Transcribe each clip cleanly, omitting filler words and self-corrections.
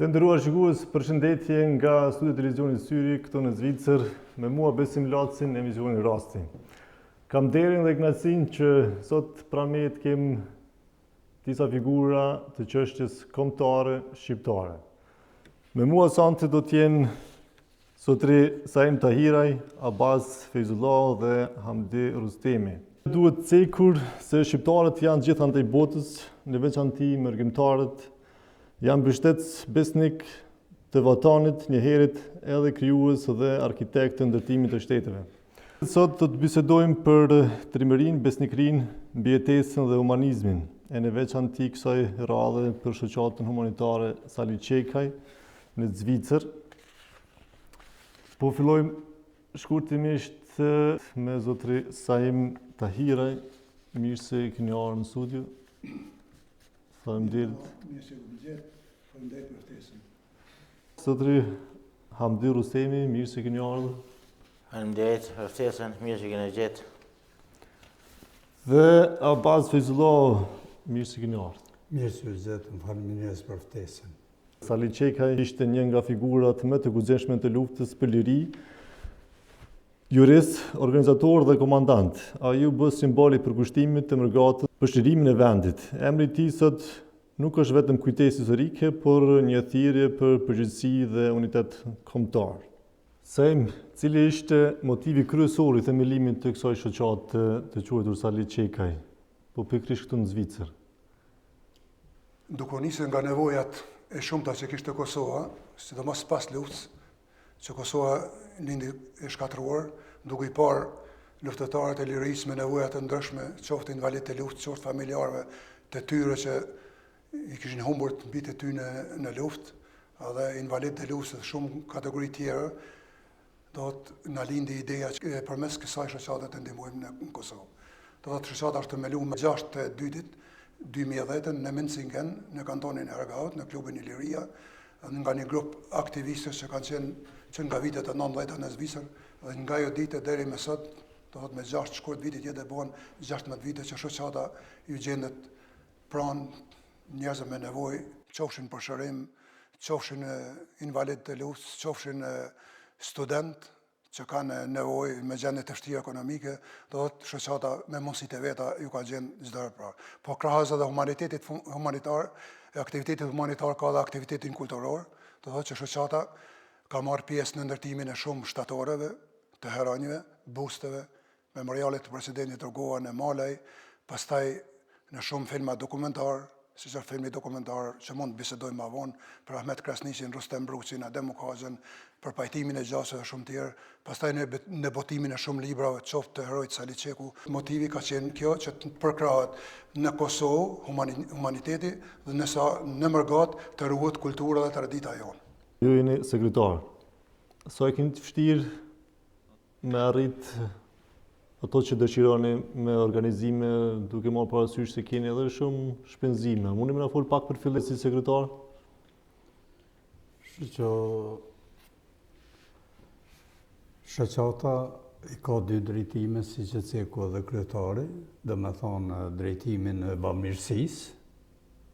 Të nderuar shikues, përshëndetje nga studio televizionit Syri këtu në Zvicër, me mua Besim Lacin në emisionin Rasti. Kam nderin dhe kënaqësinë që sot pranë meje kem disa figura të çështjes kombëtare shqiptare. Me mua sonte do të jenë Zotri Saim Tahiraj, Abbas Feyzullah dhe Hamdi Rustemi. Duhet cekur se shqiptarët janë gjithë andaj botës, në veçanti mërgjimtarët, janë mbështetës besnik të vatanit, njëherët edhe krijues dhe arkitekt të ndërtimit të shteteve. Sot do të bisedojmë për trimërinë, besnikrinë, mbijetesën dhe humanizmin, e në veçanti kësaj radhe për shoqatën humanitare Sali Çekaj në Zvicër. Po fillojmë shkurtimisht me Zotri Saim Tahiraj, mirë se keni ardhur në studio. Faleminderit. Mirë se u gjetë, faleminderit për ftesën. Zotri Hamdi Rustemi, mirë se keni ardhur. Faleminderit për ftesën, mirë se keni gjetë. Dhe Abbas Feyzullah, mirë se keni ardhur. Mirë se u gjetë, faleminderit për ftesën. Sali Çekaj ishte një nga figurat më të guximshme të luftës për liri, jurist, organizator dhe komandant. Ai u bë simboli për kushtimit të mërgatës për shlirimin e vendit. Emri i tij sot nuk është vetëm kujtesë historike, por një thirrje për përgjegjësi dhe unitet kombëtar. Saim, cili ishte motivi kryesor i themelimit të kësaj shoqate të quajtur Sali Çekaj, po pikërisht këtu në Zvicër? Duke nisur nga nevojat e shumta që kishte Kosova, sidomos pas luftës, që Kosova lindi e shkatruar, duke i parë luftëtarët e lirisë me nevojat të ndryshme, qoftë invalid të luftës, qoftë familjarëve të tyre që i kishin humbur të mbi të ty në luftë, edhe invalid të luftës dhe shumë kategori tjera, do të na lindi ideja që përmes kësaj shoqate të ndihmojmë në Kosovë. Do të shoqata është themeluar me 6/2 2010 në Mensingen, në kantonin e Argaut, në klubin Iliria, nga një grup aktivistës që kanë qenë nga vitet e 90 në Zvicër, dhe nga ajo ditë deri me sot, do thotë me 6 shkurt vitit jetë bën 16 vite që shoqata ju gjendet pranë njerëzve me nevojë, qofshin për shërim, qofshin invalid të luftës, qofshin student që kanë nevojë me gjendje të vështira ekonomike, do thotë shoqata me mundësitë e veta ju ka gjendë çdo herë pra. Po krahas edhe humanitetit humanitar, e aktivitetit humanitar ka dhe aktivitetin kulturor, do thotë që shoqata ka marrë pjesë në ndërtimin e shumë shtatoreve, të heronjve, busteve, memorialet të presidentit Rugova në Malaj, pastaj në shumë filma dokumentar, si që filmi dokumentar që mund të bisedojmë ma vonë, për Ahmet Krasniqin, Rustem Bruqin, Adem Mukazhen, për pajtimin e gjasëve dhe shumë tjerë, pastaj në botimin e shumë librave, qoftë të herojt Sali Çeku. Motivi ka qenë kjo që të përkrahet në Kosovë humaniteti dhe në mërgat të ruhet kultura dhe tradita jonë. Ju jeni sekretar. Sa e keni të vështirë me arrit ato që dëshironi me organizime, duke marrë parasysh se keni edhe shumë shpenzime. Mundi më na fol pak për fillim si sekretar? Shoqata i ka dy drejtime, si që ceku edhe kryetari, dhe me thonë drejtimin e bamirësisë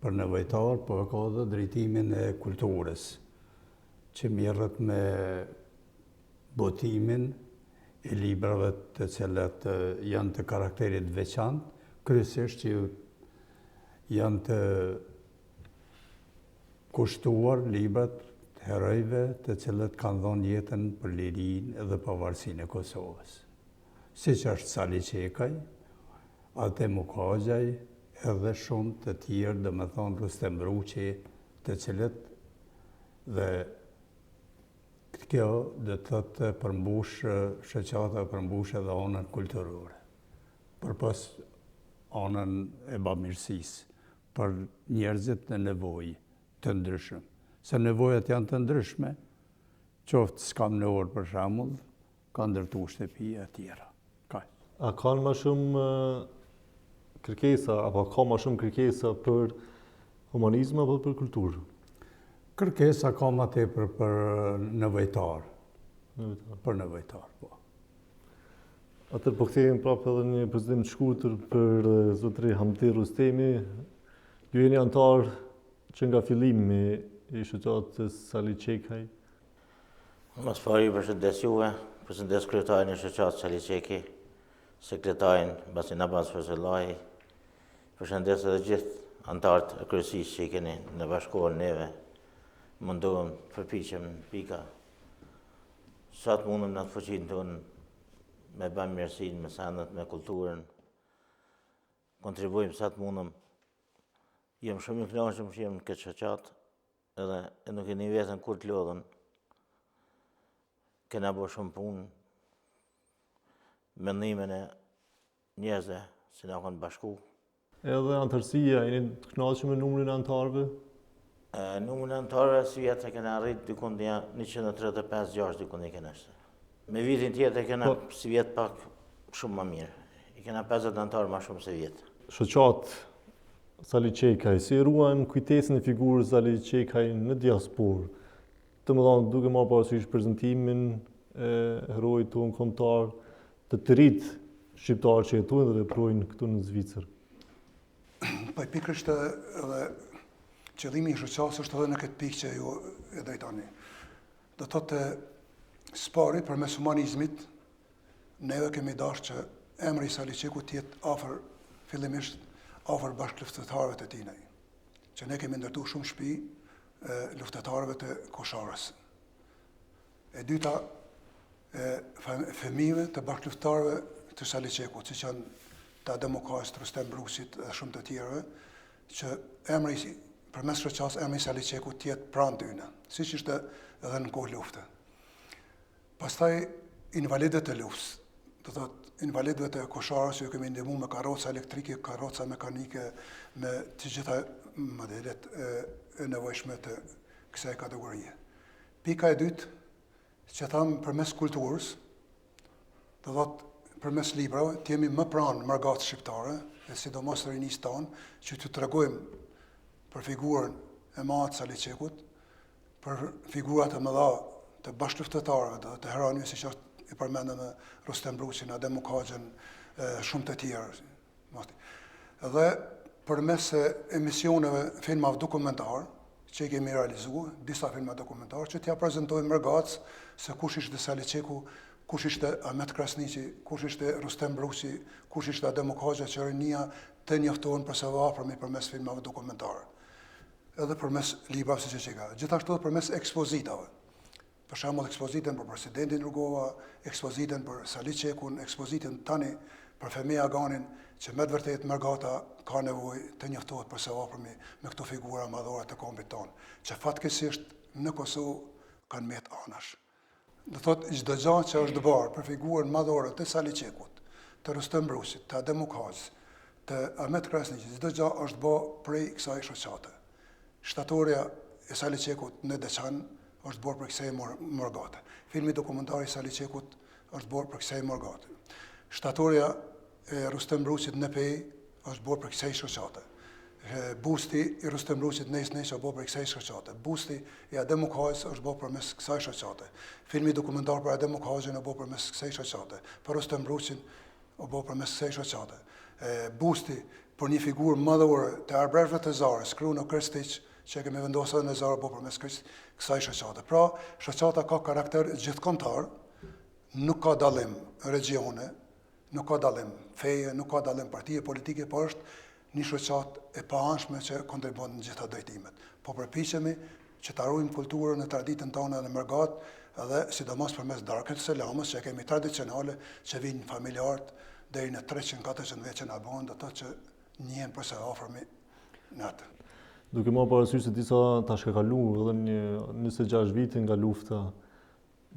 për nevojtar, po e ka edhe drejtimin e kulturës, që mirret me botimin e librave të cilat janë të karakterit veçantë, kryesisht që janë të kushtuar librat të herojve të cilat kanë dhënë jetën për lirinë edhe pavarësinë e Kosovës. Siç është Sali Çekaj, Adem Mukazhen, edhe shumë të tjerë, domethënë Rustem Bruqi, të cilët dhe kjo dhe të thotë përmbush shoqata, përmbush edhe anën kulturore, përpas anën e bamirësisë, për njerëzit në nevojë të ndryshme. Se nevojat janë të ndryshme, qoftë s'kam në orë për shembull, ka ndërtu shtëpi e tjera. A kanë më shumë kërkesa, apo ka më shumë kërkesa për humanizëm apo për kulturë? Kërkesa ka më tepër për nevojtar. Për nevojtar, po. Atër po kthehemi prapë edhe një prezentim të shkurtër për Zotri Hamdi Rustemi. Ju jeni antar që nga fillimi i shoqatës Sali Qekaj. Mas pari përshëndes juve, përshëndes kryetarin e shoqatës Sali Qeki, sekretarin Basin Abbas Fësëllahi, përshëndes edhe gjithë antarët e kryesisë që i keni në bashkohën neve, mundohem, përpiqem pika. Sa të mundem në të fuqinë tonë me bëjmë mirësinë, me sanët, me kulturën, kontribuojmë sa të mundem. Jem shumë i kënaqur që jem në këtë shoqatë, edhe nuk e një vetën kur të lodhen. Kena bërë shumë punë, mendimin e njerëzve që na kanë bashku. Edhe antarësia, jeni të kënaqur me numrin e antarëve? Numrin e antarëve si vjetë e kena arrit dikun 135-6 dikun e kena shtë. Me vitin tjetër e kena si vjetë pak shumë më mirë. I kena 50 antarë më shumë se vjetë. Shoqatë Sali Qekaj, si ruajnë kujtesën e figurës Sali Qekaj në diasporë? Të më thonë, duke marrë parasysh prezantimin e herojit tonë kombëtar, të rinjt shqiptarë që jetojnë dhe veprojnë këtu në Zvicër. Po pikërisht edhe qëllimi i shoqatës është edhe në këtë pikë që ju e drejtoni. Do të thotë spari përmes humanizmit, neve kemi dashur që emri i Sali Qekut të jetë afër, fillimisht afër bashkëluftëtarëve të tij. Që ne kemi ndërtuar shumë shtëpi luftëtarëve të Kosharës. E dyta, fëmijëve të bashkëluftëtarëve të Sali Qekut, siç janë ta Demokrasit, Rustem Brusit dhe shumë të tjerëve, që emri përmes shoqatës emri i Sali Qekut të jetë pranë tyre, siç ishte edhe në kohë lufte. Pastaj invalidët e luftës, do thotë invalidëve të Kosharës që kemi ndihmuar me karroca elektrike, karroca mekanike, me të gjitha modelet e nevojshme të kësaj kategorie. Pika e dytë, që tham përmes kulturës, do thotë përmes librave, të jemi më pranë mërgatës shqiptare, dhe sidomos rinisë tonë, që të tregojmë për figurën e madhe të Sali Qekut, për figurat e mëdha të bashkëluftëtarëve, të heronjve siç i përmendëm me Rustem Brusin, Adem Mukaxhen, shumë të tjerë. Edhe përmes emisioneve, filmave dokumentar që i kemi realizuar, disa filma dokumentar që t'ja prezantojmë mërgatës se kush ishte Sali Qeku, kush ishte Ahmet Krasniqi, kush ishte Rustem Brusi, kush ishte Adem Mukaxhen, që rinia të njoftohen për së afërmi përmes filmave dokumentare. Edhe përmes librave siç e ka. Gjithashtu edhe përmes ekspozitave. Për shembull ekspozitën për presidentin Rugova, ekspozitën për Sali Qekun, ekspozitën tani për Femi Aganin, që me të vërtetë mërgata ka nevojë të njoftohet për së afërmi me këto figura madhore të kombit tonë, që fatkeqësisht në Kosovë kanë mbet anash. Do thotë çdo gjë që është bërë për figurën madhore të Sali Qekut, të Rustem Brusit, të Adem Mukaxhit, të Ahmet Krasniqit, çdo gjë është bërë prej kësaj shoqate. Shtatorja e Sali Qekut në Deçan është bërë për kësaj mërgate. Filmi dokumentar i Sali Qekut është bërë për kësaj mërgate. Shtatorja e Rustem Brusit në Pej është bërë për kësaj shoqate. Busti i Rustem Brusit në Isneq është bërë për kësaj shoqate. Busti i Adem Mukaxhit është bërë përmes kësaj shoqate. Filmi dokumentar për Adem Mukaxhin është bërë përmes kësaj shoqate. Për Rustem Brusin është bërë përmes kësaj shoqate. Busti për një figurë madhore të arbreshve të Zarës, Kruno Krstić, që kemi vendosur në Zarë përmes kësaj shoqate. Pra, shoqata ka karakter gjithkombëtar, nuk ka dallim regjione, nuk ka dallim feje, nuk ka dallim partije politike, por është një shoqatë e paanshme që kontribon në gjitha drejtimet. Po përpiqemi që ta ruajmë kulturën e traditën tonë në mërgat, edhe sidomos përmes darkës së selamës që kemi tradicionale që vijnë familjarët deri në 300-400 vjeç në Albanië, do të thotë që njihen për së afërmi në atë. Duke marrë parasysh se disa tash ka kaluar edhe 26 vite nga lufta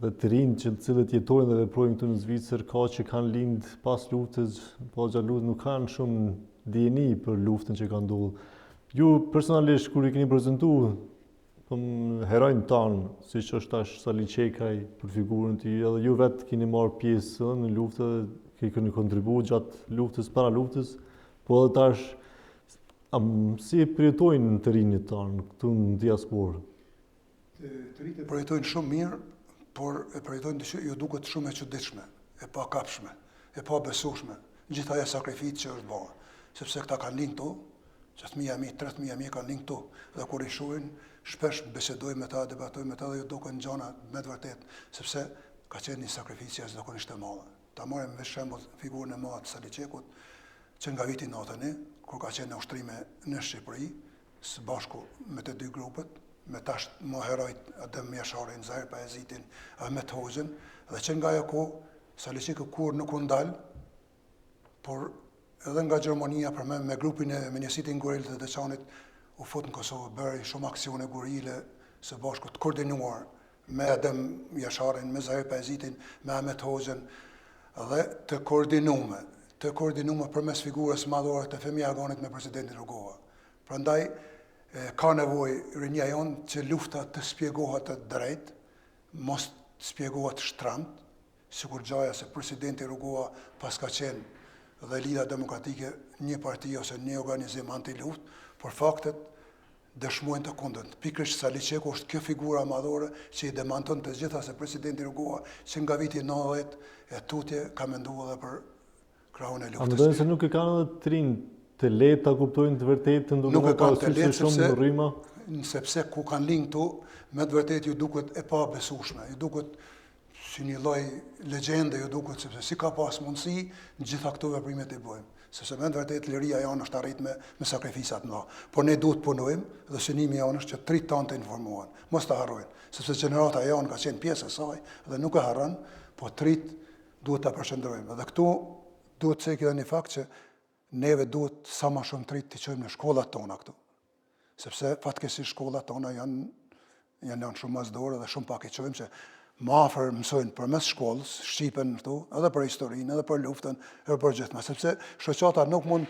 dhe të rinj që cilët jetojnë dhe veprojnë këtu në Zvicër, ka që kanë lind pas luftës, po xhallut nuk kanë shumë dijeni për luftën që ka ndodhur. Ju personalisht kur i keni prezantuar herojnë tanë, siç është tash Sali Qekaj për figurën e tij, edhe ju vetë keni marrë pjesë në luftë, keni kontribuar gjatë luftës, para luftës, po edhe tash si përjetojnë të rinjët tanë këtu në diasporë? Të rinjët përjetojnë shumë mirë, por përjetojnë ju duket shumë e çuditshme, e pakapshme, e pabesueshme, gjithë ajo sakrificë që është bërë, sepse këta kanë lindur këtu, që 3.000 kanë lindur këtu, dhe kur i shohin shpesh bisedoj me ta, debatoj me ta dhe ju duken gjana me të vërtet, sepse ka qenë një sakrificë që zakonisht e madhe. Ta marrim me shembull figurën e madhe të Saliçekut, që nga viti 91, kur ka qenë në ushtrime në Shqipëri, së bashku me të dy grupet, me tash më herojt Adem Jasharin, Zahir Pajezitin, Ahmet Hoxhën, dhe që nga ajo kohë Saliçeku kur nuk u ndal, por edhe nga Gjermania me grupin e Menjësitin Gurilit dhe Deçanit u fut në Kosovë, bëri shumë aksione gurile së bashku të koordinuar me Adem Jasharin, me Zahir Pajezitin, me Ahmet Hoxhën, dhe të koordinume përmes figurës madhore të Femi Aganit me presidentin Rugova. Prandaj ka nevojë rinia jonë që lufta të spjegohet të drejt, mos të spjegohet shtrëmt, sikur gjaja se presidenti Rugova pas ka qenë dhe Lida Demokratike një parti ose një organizim anti-luft, por faktet dëshmojnë të kundërt. Pikërisht Saliçeku është kjo figura madhore që i demanton të gjitha se presidenti Rugova që nga viti 90 e tutje ka menduar edhe për krahun e luftës. A mendojnë se nuk e kanë edhe të rinë të lehtë ta kuptojnë të vërtetën, Nuk e kanë të lehtë shumë rryma? Sepse ku kanë linë këtu, me të vërtetë ju duket e pa besueshme, ju duket si një lloj legjende, ju duket sepse si ka pas mundësi gjitha këto veprimet i bëjmë. Sepse me të vërtetë liria jonë është arrit me sakrificat të mëdha. Por ne duhet punojmë dhe synimi jonë është që të rritë tanë të informohen, mos të harrojnë, sepse gjenerata jonë ka qenë pjesë e saj dhe nuk e harron, po të rritë duhet ta përshëndrojmë. Dhe këtu duhet të cekë edhe një fakt që neve duhet sa më shumë të rritë të qojmë në shkollat tona këtu. Sepse fatkeqësisht shkollat tona janë shumë masdore dhe shumë pak i qojmë që më afër mësojnë përmes shkollës, shqipen këtu, edhe për historinë, edhe për luftën, edhe për gjithme, sepse shoqata nuk mund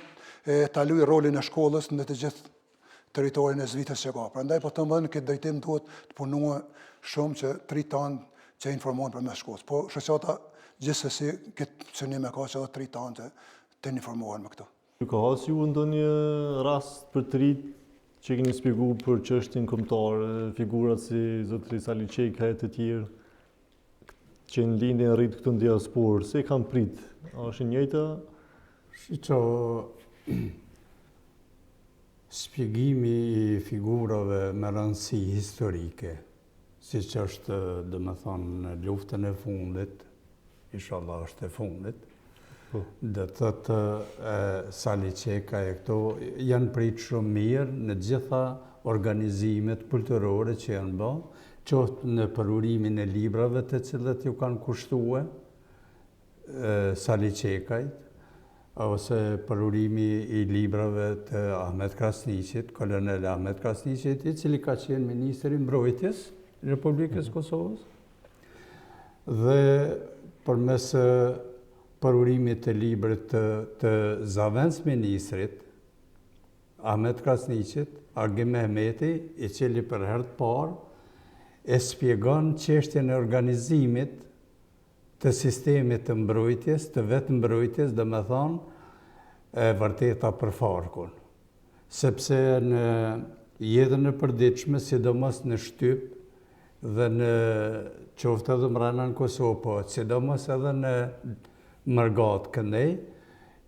ta luajë rolin e shkollës në të gjithë territorin e Zvicrës që ka. Prandaj po të mëdhen këtë drejtim duhet të punuar shumë që të rritë që informohen përmes shkollës. Po shoqata gjithsesi këtë synim e ka që edhe të rritë të informohen me këto. Ka has ju ndonjë rast për të rit që keni shpjeguar për çështjen kombëtare, figurat si zotëri Saliçeka e të tjerë që në lindjen rrit këtu në diasporë, se kanë prit? A është e njëjta? Shiqo, shpjegimi i figurave me rëndësi historike, si që është, dhe me thonë, në luftën e fundit, inshallah është e fundit, dhe thëtë Saliçeka e këto janë prit shumë mirë në gjitha organizimet kulturore që janë bë, qoftë në përurimin e librave të cilët ju kanë kushtue Saliçekajt, ose përurimi i librave të Ahmet Krasniqit, kolonel Ahmet Krasniqit, i cili ka qenë ministri i mbrojtjes i Republikës Kosovës, dhe përmes përurimit të librit të zavendës ministrit, Ahmet Krasniqit, Argim Mehmeti, i cili për herë të parë e shpjegon çështjen e organizimit të sistemit të mbrojtjes, të vetë mbrojtjes, dhe me thonë, e vërteta për farkun. Sepse në jetën e përditshme, sidomos në Shtyp dhe në qoftë edhe mbrana në Kosovë, po sidomos edhe në Mërgat këndej,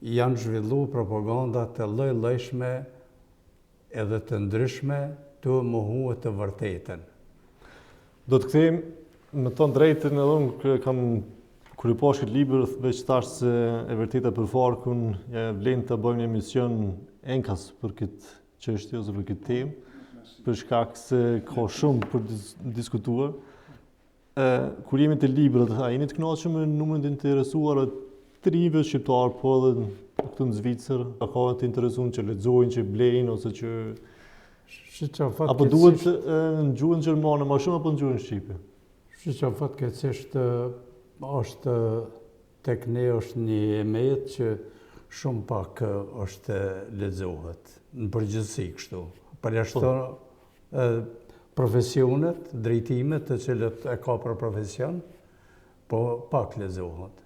janë zhvillu propaganda të lloj-llojshme edhe të ndryshme të mohuar të vërtetën. Do të kthejmë, me thonë drejtën, edhe unë kam kur i pash këtë libër, veç thash se e vërteta për farkun, ja vlen të bëjmë një emision enkas për këtë çështje ose për këtë temë, për shkak se ka shumë për diskutuar. Kur jemi te librat, a jeni të kënaqur me numrin e interesuar të rinjve shqiptar, po edhe këtu në Zvicër, a ka të interesuar që lexojnë, që blejnë ose që apo duhet në gjuhën gjermane më shumë apo në gjuhën shqipe? Shiqo, fatkeqësisht është tek ne është një emet që shumë pak është lexohet, në përgjithësi kështu. Përjashton profesionet, drejtimet të cilët e ka për profesion, po pak lexohet.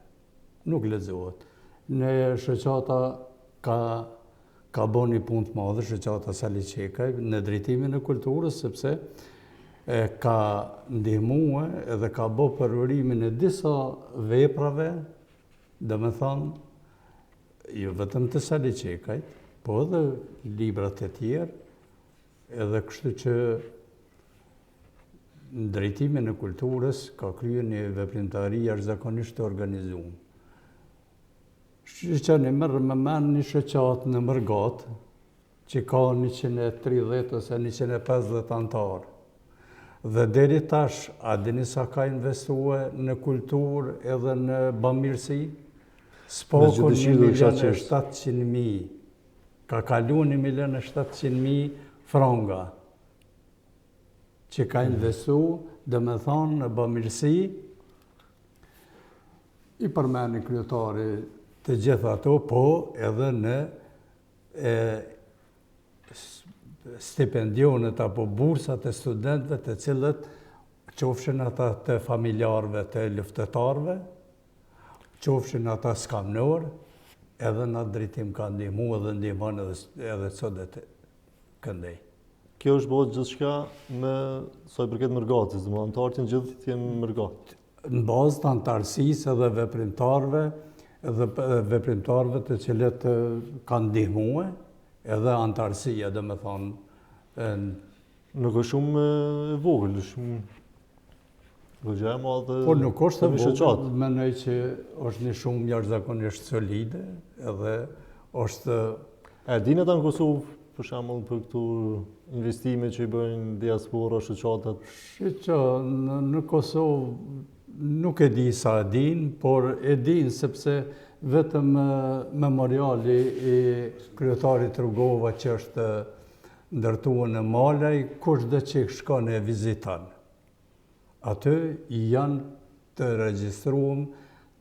Nuk lexohet. Në shoqata ka bën një punë të madhe shoqata Saliçekaj në drejtimin e kulturës, sepse ka ndihmuar edhe ka bë përurimin e disa veprave, dhe me thonë, jo vetëm të Saliçekajt, po edhe librat e tjerë, edhe kështu që në drejtimin e kulturës ka kryer një veprimtari jashtëzakonisht të organizuar. Që ne merr me mend një shoqat në Mërgat, që ka 130 ose 150 antarë. Dhe deri tash, a dini sa ka investuar në kulturë edhe në bamirësi? Spoko 1.700.000. Ka kalu 1.700.000 franga që ka investu, dhe me thonë në bamirësi, i përmeni kryetari të gjitha ato, po edhe në stipendionet apo bursat e studentëve të cilët qofshin ata të familjarëve të luftetarëve, qofshin ata skamnor, edhe në atë drejtim ka ndihmu edhe ndihmon edhe sot të këndej. Kjo është bëhet gjithçka me sa i përket Mërgatës, dhe më antarët gjithë jenë Mërgatë. Në bazë të antarësisë edhe veprimtarëve të cilët kanë ndihmue, edhe antarësia, dhe me thonë. Nuk është shumë e vogël, shumë gogja e madhe. Po nuk është e vogël, menoj që është një shumë jashtëzakonisht solide, edhe është... E dinë ata në Kosovë, për shembull për këto investime që i bëjnë diaspora, shoqatat? Në Kosovë nuk e di sa e din, por e din sepse vetëm memoriali i kryetarit Rugova që është ndërtuar në Malaj, kushdo që shkon e viziton. Aty janë të regjistruar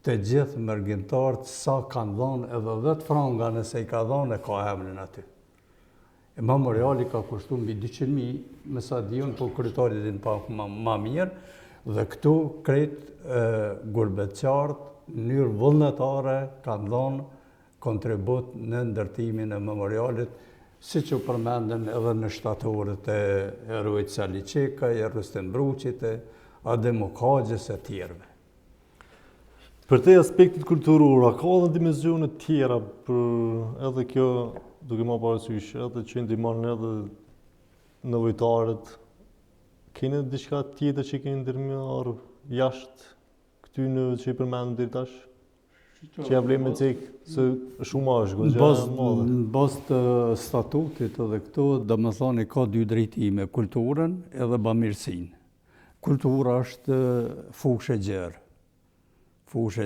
të gjithë mërgjimtarët sa kanë dhënë edhe 10 franga nëse i ka dhënë e ka emrin aty. Memoriali ka kushtu mbi 200.000, me sa diun, po kryetari din pak ma mirë, dhe këtu krejt gurbetqartë në mënyrë vullnetare kanë dhënë kontribut në ndërtimin e memorialit, si që përmenden edhe në shtatorët e herojt Sali Qekaj, e Rustem Bruqit, e Adem Mukaxhës e tjerëve. Për te aspektit kulturor, a ka edhe dimensione tjera për edhe kjo, duke ma parasysh, edhe që ndihmon edhe nevojtarët, keni diçka tjetër që keni ndërmarrë jashtë këtyne që i përmendëm deri tash? Që ja vlen me cek se shumë është gojja e madhe. Në bazë të statutit edhe këto, domethënë ka 2 drejtime, kulturën edhe bamirësinë. Kultura është fushë e gjerë. Fushë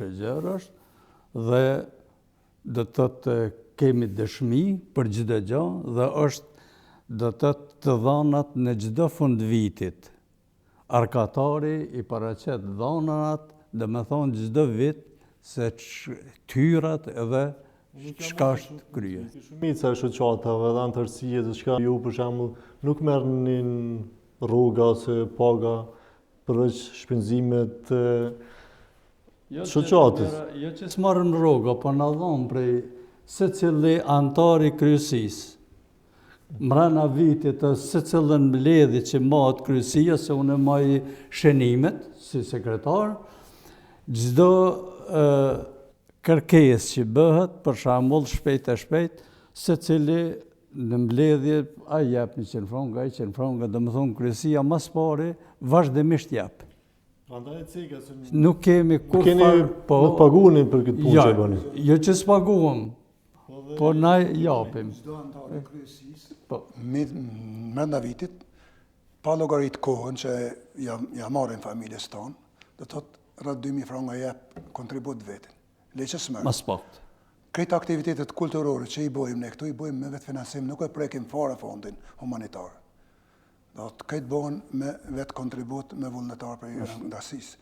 e gjerë është dhe do të thotë kemi dëshmi për çdo gjë dhe është do të të dhanat në çdo fund vitit. Arkatari i paraqet dhanat, dhe me thonë çdo vit se tyrat edhe çka është krye. Shumica e shoqatave dhe antarësie të çka ju për shembull nuk merrnin rruga ose paga për shpenzimet shoqatës. Jo që s'marrën rruga, po na dhon prej secili antari kryesisë. Mrena vitit të secilën mbledhje që mahet kryesia, se unë maj shënimet si sekretar, çdo kërkesë që bëhet, për shembull shpejt, secili në mbledhje ai jep 100 franga, ai 100 franga, domethënë kryesia mas pari vazhdimisht jep. Prandaj cika se nuk kemi kurfar, po nuk paguani për këtë punë që bëni. Jo që s'paguam, po na japim. Çdo antar i kryesisë, brenda vitit, pa llogarit kohën që ja marrin familjes tonë, do të thotë rreth 2000 franga jep kontribut vetin. Leqës më. Mas pak. Këto aktivitetet kulturore që i bëjmë ne këtu, i bëjmë me vetë financim, nuk e prekim fare fondin humanitar. Do të këtë bëhen me vetë kontribut me vullnetar për ndasisë.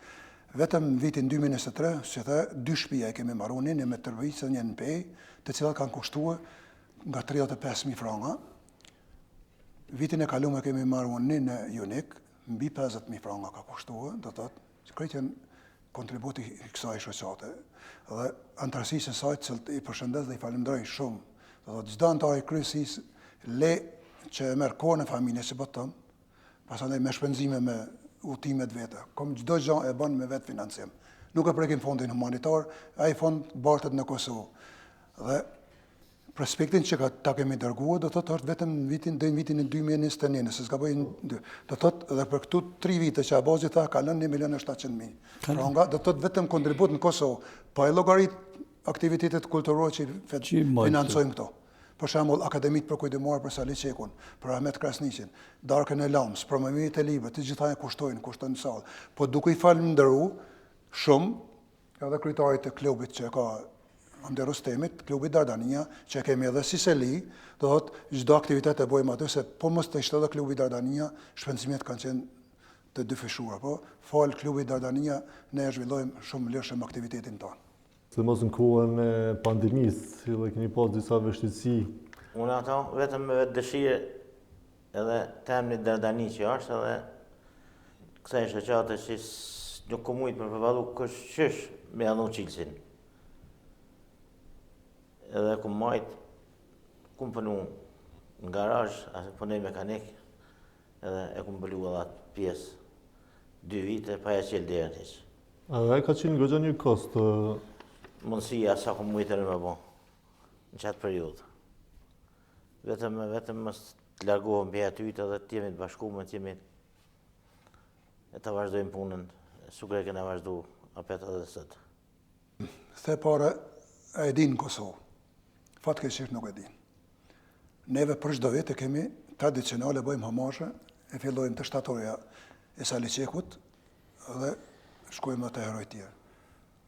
Vetëm vitin 2023, që the, 2 shtëpia kemi marrë, një me tërvicën, një në Pej, të cilat kanë kushtuar nga 35.000 franga. Vitin e kaluar kemi marrë një në Junik, mbi 50.000 franga ka kushtuar, do të thotë, krejtën kontributi i kësaj shoqate. Dhe antarësisë e saj që i përshëndes dhe i falenderoj shumë. Do të thotë, çdo antar i kryesisë le që e merr kohën e familjes së botëm, pasandaj me shpenzime me udhëtimet veta. Kom çdo gjë e bën me vetë financim. Nuk e prekim fondin humanitar, ai fond bartet në Kosovë. Dhe prospektin që ta kemi dërguar, do thotë është vetëm në vitin e 2021, nëse s'ka bëjnë, do thotë edhe për këtu 3 vite që Abazi tha ka lënë 1.700.000. Pra nga do thotë vetëm kontribut në Kosovë, pa e llogarit aktivitetet kulturore që financojmë këto. Për shembull, akademitë për kujdimor për Sali Qekun, për Ahmet Krasniqin, Darkën e Lams, promovimet e librit, të gjitha kushtojnë sallë. Po duke i falënderuar shumë edhe kryetarit të klubit që ka Ande Rustemit, klubi Dardania, që kemi edhe si seli, do thotë çdo aktivitet e bëjmë aty se po mos të ishte edhe klubi Dardania, shpenzimet kanë qenë të dyfishuara, po fal klubi Dardania ne zhvillojmë shumë lirshëm aktivitetin tonë. Se mos në kohën e pandemisë, edhe keni pas disa vështirësi. Unë ato vetëm me vetë dëshirë edhe temni Dardani që është edhe kësaj shoqate që nuk ku mujtë me përvallu qysh me anu qilësin. Edhe ku majtë, ku më pënu në garaj, asë pënej mekanik, edhe e ku më bëllu edhe atë pjesë 2 vite, pa e qelë dhe në heqë. Edhe ka qenë gëgja një kost? Mundësia sa ku mujtë e në me bo, në qatë periudë. Vetëm mës të largohëm për atyjtë edhe të jemi të bashkume, të jemi e të vazhdojmë punën, sukre këna vazhdu apet edhe sëtë. The pare, e din në Kosovë. Fatkeqësisht nuk e din. Neve për çdo vit e kemi tradicionale bëjmë homashe, e fillojmë të shtatoria e Sali Qekut dhe shkojmë atë heroj tjerë.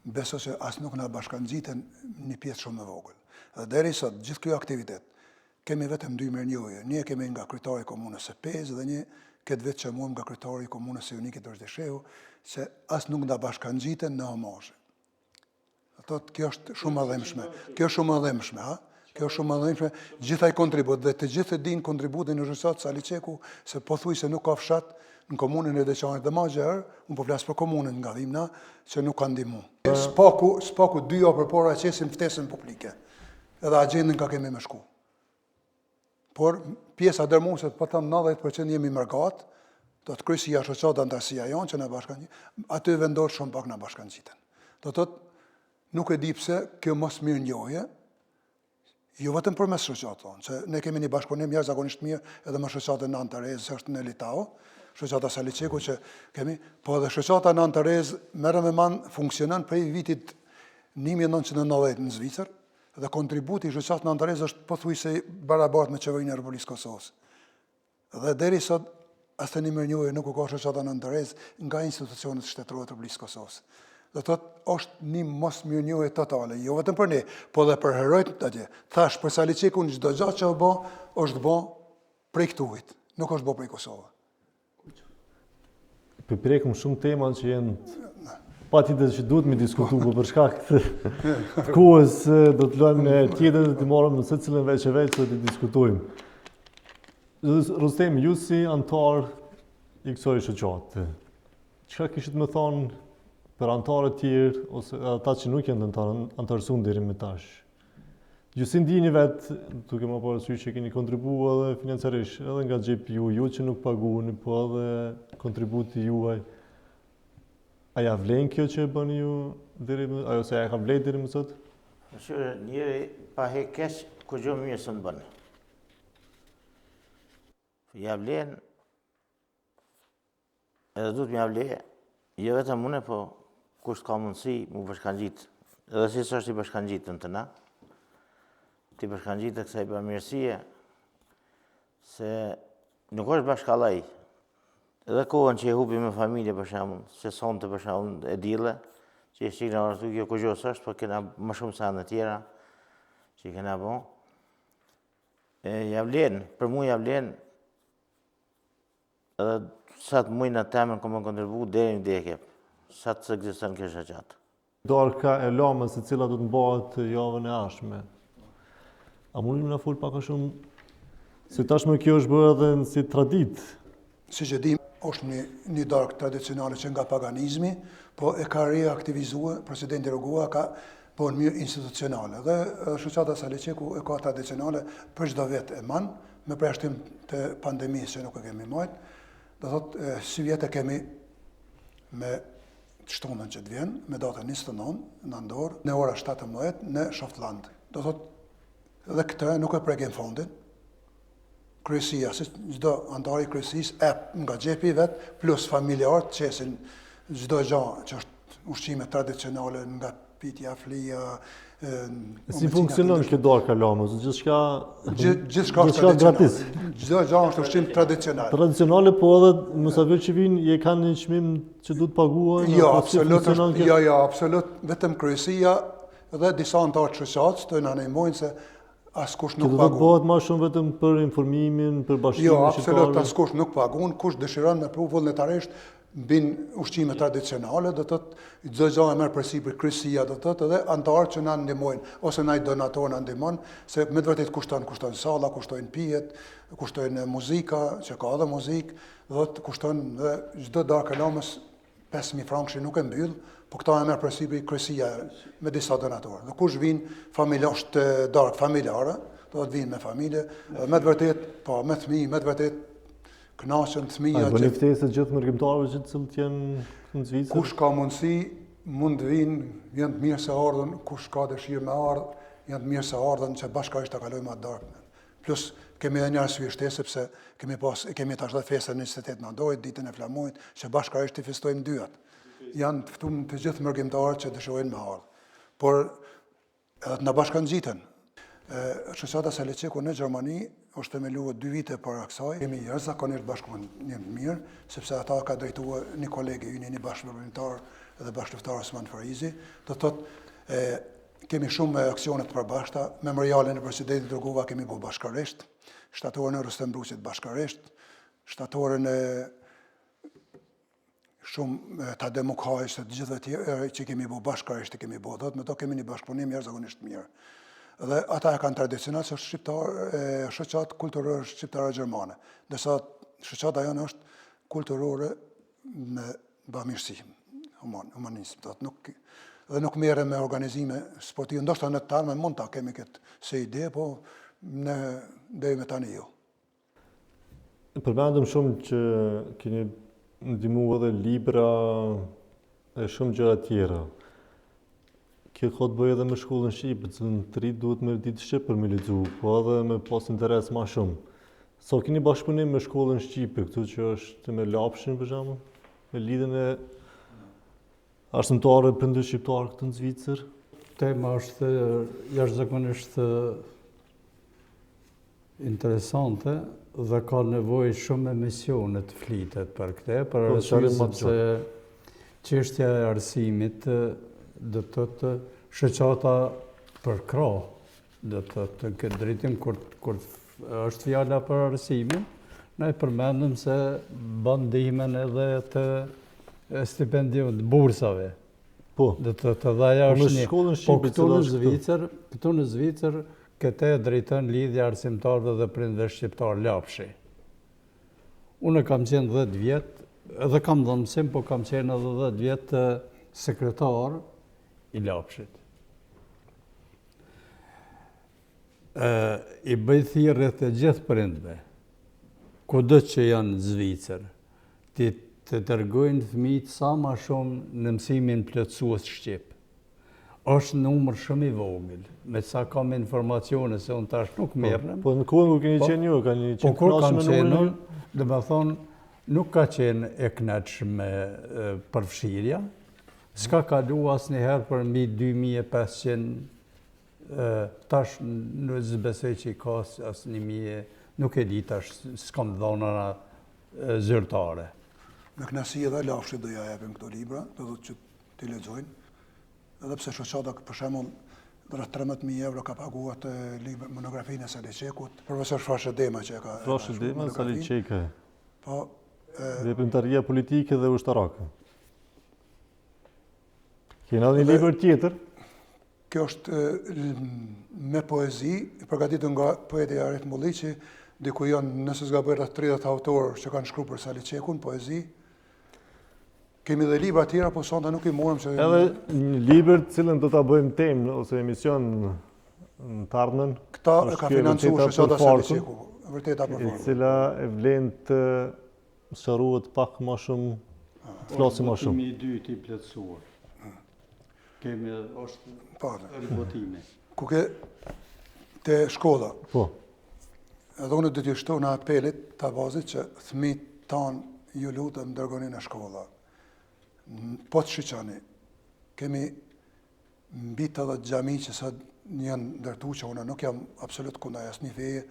Beso që as nuk na bashkangjiten një pjesë shumë e vogël. Dhe deri sot gjithë ky aktivitet kemi vetëm 2 mirënjohje. Një kemi nga kryetari i komunës së Pezë dhe një këtë vit që muam nga kryetari i komunës së Unikit Dorzdeshehu, se as nuk na bashkangjiten në homashe. Kjo është shumë e dhëmshme, ha? Kjo është shumë e dhëmshme, gjithaj kontribut, dhe të gjithë e din kontributin në zhësat Sali Qeku, se po thuj se nuk ka fshat në komunën e Deçanit dhe ma gjerë, unë po flasë për komunën nga Dhimna, që nuk ka ndihmu. Spaku 2 javë përpara qesim ftesën publike, edhe agjendën ka kemi me shku. Por pjesa dërmueset, po thëmë 90% jemi mërgat, do të kryesi shoqata antarësia jonë që na bashkangjitin, aty vendor shumë pak na bashkangjiten. Do të thotë, nuk e di pse kjo mos mirënjohje, jo vetëm përmes shoqatave, se ne kemi një bashkëpunim jashtëzakonisht mirë edhe me shoqatën në Antarez, që është në Litau, shoqata Sali Qeku që kemi, po edhe shoqata në Antarez merrem me man funksionon prej vitit 1990 në Zvicër, dhe kontributi i shoqatës në Antarez është pothuajse barabartë me qeverinë e Republikës Kosovës. Dhe deri sot as tani mirënjohje nuk u ka shoqata në Antarez nga institucionet shtetërore të Republikës Kosovës. Do thotë, është një mos mirënjohje totale, jo vetëm për ne, po dhe për herojt atje. Thash, për Sali Qekun, çdo gjë që është bë prej këtujt, nuk është bë prej Kosovës. Përprekëm shumë tema që jenë patjetër që duhet me diskutu, por për shkak të kohës do të lëmë në tjetër dhe të marrëm në secilën veç e të diskutojmë. Rustem, ju si antar i kësaj shoqate, çka kishit më thonë për antarët tjerë, ose ata që nuk janë antarësuar deri më tash? Ju si ndjeni vetë, duke më parasysh që keni kontribuar edhe financiarisht, edhe nga xhepi ju që nuk paguani, po edhe kontributi juaj. A ja vlen kjo që e bëni ju deri më, ajo se ja ka vlerë deri më sot? Njëri pa hekesh ku gjë mirë së më bënë. Ja vlen, edhe duhet më ja vlerë, jo vetëm une, po kush ka mundësi mu bashkangjit, edhe si së është i bashkangjitën të na, ti bashkangjitë kësaj bamirësie, se nuk është bashkallaj, edhe kohën që e hupi me familje për shembull, se sonte për shembull e dille, që e shikna orë kjo këgjos është, po kena më shumë se anë tjera, që i kena bo. Javlen, për mu javlen, edhe sa të mujnë atë temën këmë kontribu, deri në deke, sa të egziston kjo shoqatë. Darka e Lamës, e cila do të mbahet javën e ardhshme. A mundi më na fol pak a shumë se tashmë kjo është bërë edhe si traditë? Siç e dim, është një darkë tradicionale që nga paganizmi, po e ka reaktivizuar, presidenti Rugua ka po në mirë institucionale. Dhe shoqata Sali Qeku e ka tradicionale për çdo vit e man, me përjashtim të pandemisë që nuk e kemi marrë. Do thotë, si vjetë kemi me shtunën që të vjen, me datën 29 në Andorë, në ora 17 në Shoftland. Do thotë, Dhe këtë nuk e prekim fondin. Kryesia, si çdo antar i kryesisë nga xhepi vet plus familjarët qesin çdo gjë që është ushqime tradicionale nga pitja, flia. Si funksionon kjo darka Lamos? Gjithçka gratis. Çdo gjë është ushqim tradicional. Tradicionale, po edhe mysafirë që vinë je kanë një çmim që duhet paguar? Jo, absolut. Vetëm kryesia dhe disa antarë të shoqatës të na ndihmojnë se askush nuk paguon. Kjo do të bëhet më shumë vetëm për informimin, për bashkimin shqiptar? Jo, absolut, askush nuk paguon. Kush dëshiron me pru vullnetarisht bin ushqime tradicionale, do të thotë çdo gjë e merr përsipër kryesia, do të thotë edhe antarët që na ndihmojnë ose na donator na ndihmon, se me të vërtetë kushton salla, kushtojnë pijet, kushtojnë muzika, që ka edhe muzikë, do të kushton dhe çdo darkë Lamës 5.000 frankë nuk e mbyll, po këta e merr përsipër kryesia me disa donatorë. Dhe kush vin familja është darkë familjare, do të vinë me familje, me të vërtetë, po me fëmijë, me të vërtetë kënaqen fëmijët. A bëni ftesë gjithë mërgjimtarëve që të cilët janë në Zvicër? Kush ka mundësi, mund të vinë, janë të mirë se ardhen, kush ka dëshirë me ardhë, janë të mirë se ardhen që bashkërisht ta kalojmë atë darkën. Plus kemi edhe një arsye shtesë sepse kemi tash edhe festën në 28 nëntorit, ditën e flamujit, që bashkërisht i festojmë dyat. Janë të ftuar të gjithë mërgjimtarët që dëshirojnë me ardhë. Por edhe të na bashkangjiten. Shoqata Saliçeku në Gjermani është themeluar 2 vite para kësaj. Kemi jashtëzakonisht bashkëpunim të mirë, sepse ata ka drejtuar një kolege ynë, një bashkëpunëtar dhe bashkëluftar Osman Farizi. Do thotë kemi shumë aksione të përbashkëta. Memorialin e presidentit Rugova kemi bërë bashkërisht, shtatorin e Rustem Bruçit bashkërisht, shtatorin e shumë Tadej Mukajës, të gjithë të tjerë që kemi bërë bashkërisht, kemi bërë. Do të me to kemi një bashkëpunim jashtëzakonisht mirë. Dhe ata e kanë tradicional se është shoqatë kulturore shqiptare gjermane. Ndërsa shoqata jonë është kulturore me bamirësi, humanizëm. Dhe nuk merrem me organizime sportive. Ndoshta në të ardhmen mund ta kemi këtë se ide, po ne deri me tani jo. Përmendëm shumë që keni ndihmuar edhe libra e shumë gjëra tjera. Kjo ka të bëjë edhe me shkollën shqipe, që në të rritë duhet me ditë shqip për me lexu, po edhe me pas interes ma shumë. Sa keni bashkëpunim me shkollën shqipe, këtu që është me Lapshin për shembull, me lidhjen e arsimtarëve prindër shqiptar këtu në Zvicër? Tema është jashtëzakonisht interesante dhe ka nevojë shumë emisione të flitet për këtë, për arsye sepse çështja e arsimit do të thotë shoqata për krah, do të thotë në këtë drejtim kur është fjala për arsimin, ne përmendëm se bën ndihmën edhe të stipendiumit të bursave. Po. Do të thotë edhe ajo është një. Po këtu në Zvicër këtë drejton Lidhja Arsimtarëve dhe Prindërve Shqiptar Lapshi. Unë kam qenë 10 vjet, edhe kam dhënë mësim, po kam qenë edhe 10 vjet sekretar i Lapshit. I bëj thirrje të gjithë prindve, kudo që janë në Zvicër, të dërgojnë fëmijët sa më shumë në mësimin plotësues shqip. Është numër shumë i vogël, me sa kam informacione se unë tash nuk merrem. Po në kohën kur keni qenë ju, kanë qenë kënaqur me numrin? Do të thonë, nuk ka qenë e kënaqshëm me përfshirja. S'ka kalu asnjëherë për mbi 2500, tash në zbesoj që i ka asnjë mijë, nuk e di tash, s'kam dhëna zyrtare. Me kënaqësi edhe Lapshit do ja japim këto libra, do thotë që t'i lexojnë. Edhe pse shoqata për shembull rreth 13.000 euro ka paguar të monografinë e Saliçekut, profesor Frashë Dema që e ka. Frashë Dema, Saliçeka. Po, veprimtaria politike dhe ushtarake. Kena një libër tjetër? Kjo është me poezi, përgatitur nga poeti Arif Mulliqi, diku janë, nëse s'gaboj, rreth 30 autorë që kanë shkruar për Saliçekun, poezi. Kemi dhe libra tjera, po sonda nuk i morëm që... Edhe një libër të cilën do ta bëjmë temë ose emision në të ardhmen. Këta e ka financuar shoqata Saliçeku, vërteta për e cila e vlen të sqarohet pak më shumë, flasim më shumë. Kemi 2 të plotësuar. Kemi është ribotime. Ku ke Te shkolla. Po. Edhe unë do t'ju shtoj në apelit të bazit që fëmijët tanë ju lutëm dërgoni në shkolla. Po të shqyqani, kemi mbi 80 xhami që sa janë ndërtu që unë nuk jam absolut kundaj asnjë feje,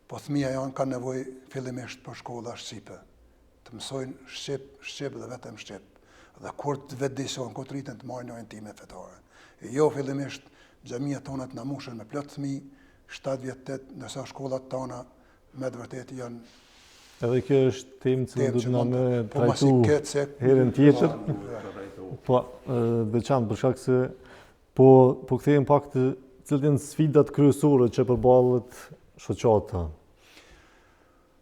po fëmija janë kanë nevojë fillimisht për shkolla shqipe. Të mësojnë shqip dhe vetëm shqip. Dhe kur të vetë disohen, kur të rritën të marrin orientime fetare. E jo fillimisht xhamia tona të na mushën me plot fëmijë, 7 vjet 8, ndërsa shkollat tona me të vërtetë janë. Edhe kjo është temë që do të na më po masi trajtu këtë se herën tjetër. Po, veçantë për shkak se po kthehemi pak të cilat janë sfidat kryesore që përballet shoqata.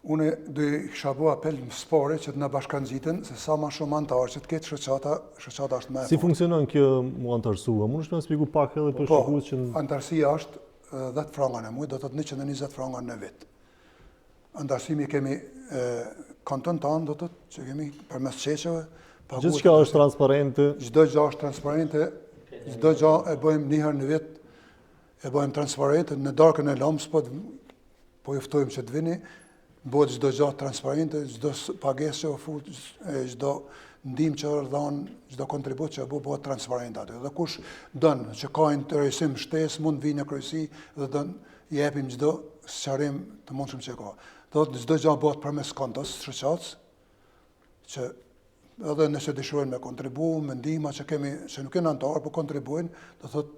Unë do i kisha bë apel në spore që të na bashkanxhiten se sa më shumë antarë që të ketë shoqata është më e Si funksionon kjo mu antarësua? Mundesh më shpjegoj pak edhe për shikues që antarësia është 10 franga në muaj, do të thotë 120 franga në vit. Antarësimi kemi kanton tanë, do të thotë që kemi përmes çeçeve, gjithçka është transparente. Çdo gjë është transparente, çdo gjë e bëjmë një herë në vit, e bëjmë transparente në darkën e lëmës, po ju ftojmë që të vini. Bëhet çdo gjë transparente, çdo pagesë që u fut, çdo ndihmë që është dhënë, çdo kontribut që bëhet transparent aty. Dhe kush don që ka interesim shtesë mund vinë në kryesi dhe do i japim çdo sqarim të mundshëm që ka. Do të çdo gjë bëhet përmes kontos shoqatës që edhe nëse dëshirojnë me kontribu, me ndihma që kemi, që nuk janë antarë, po kontribuojnë, do thotë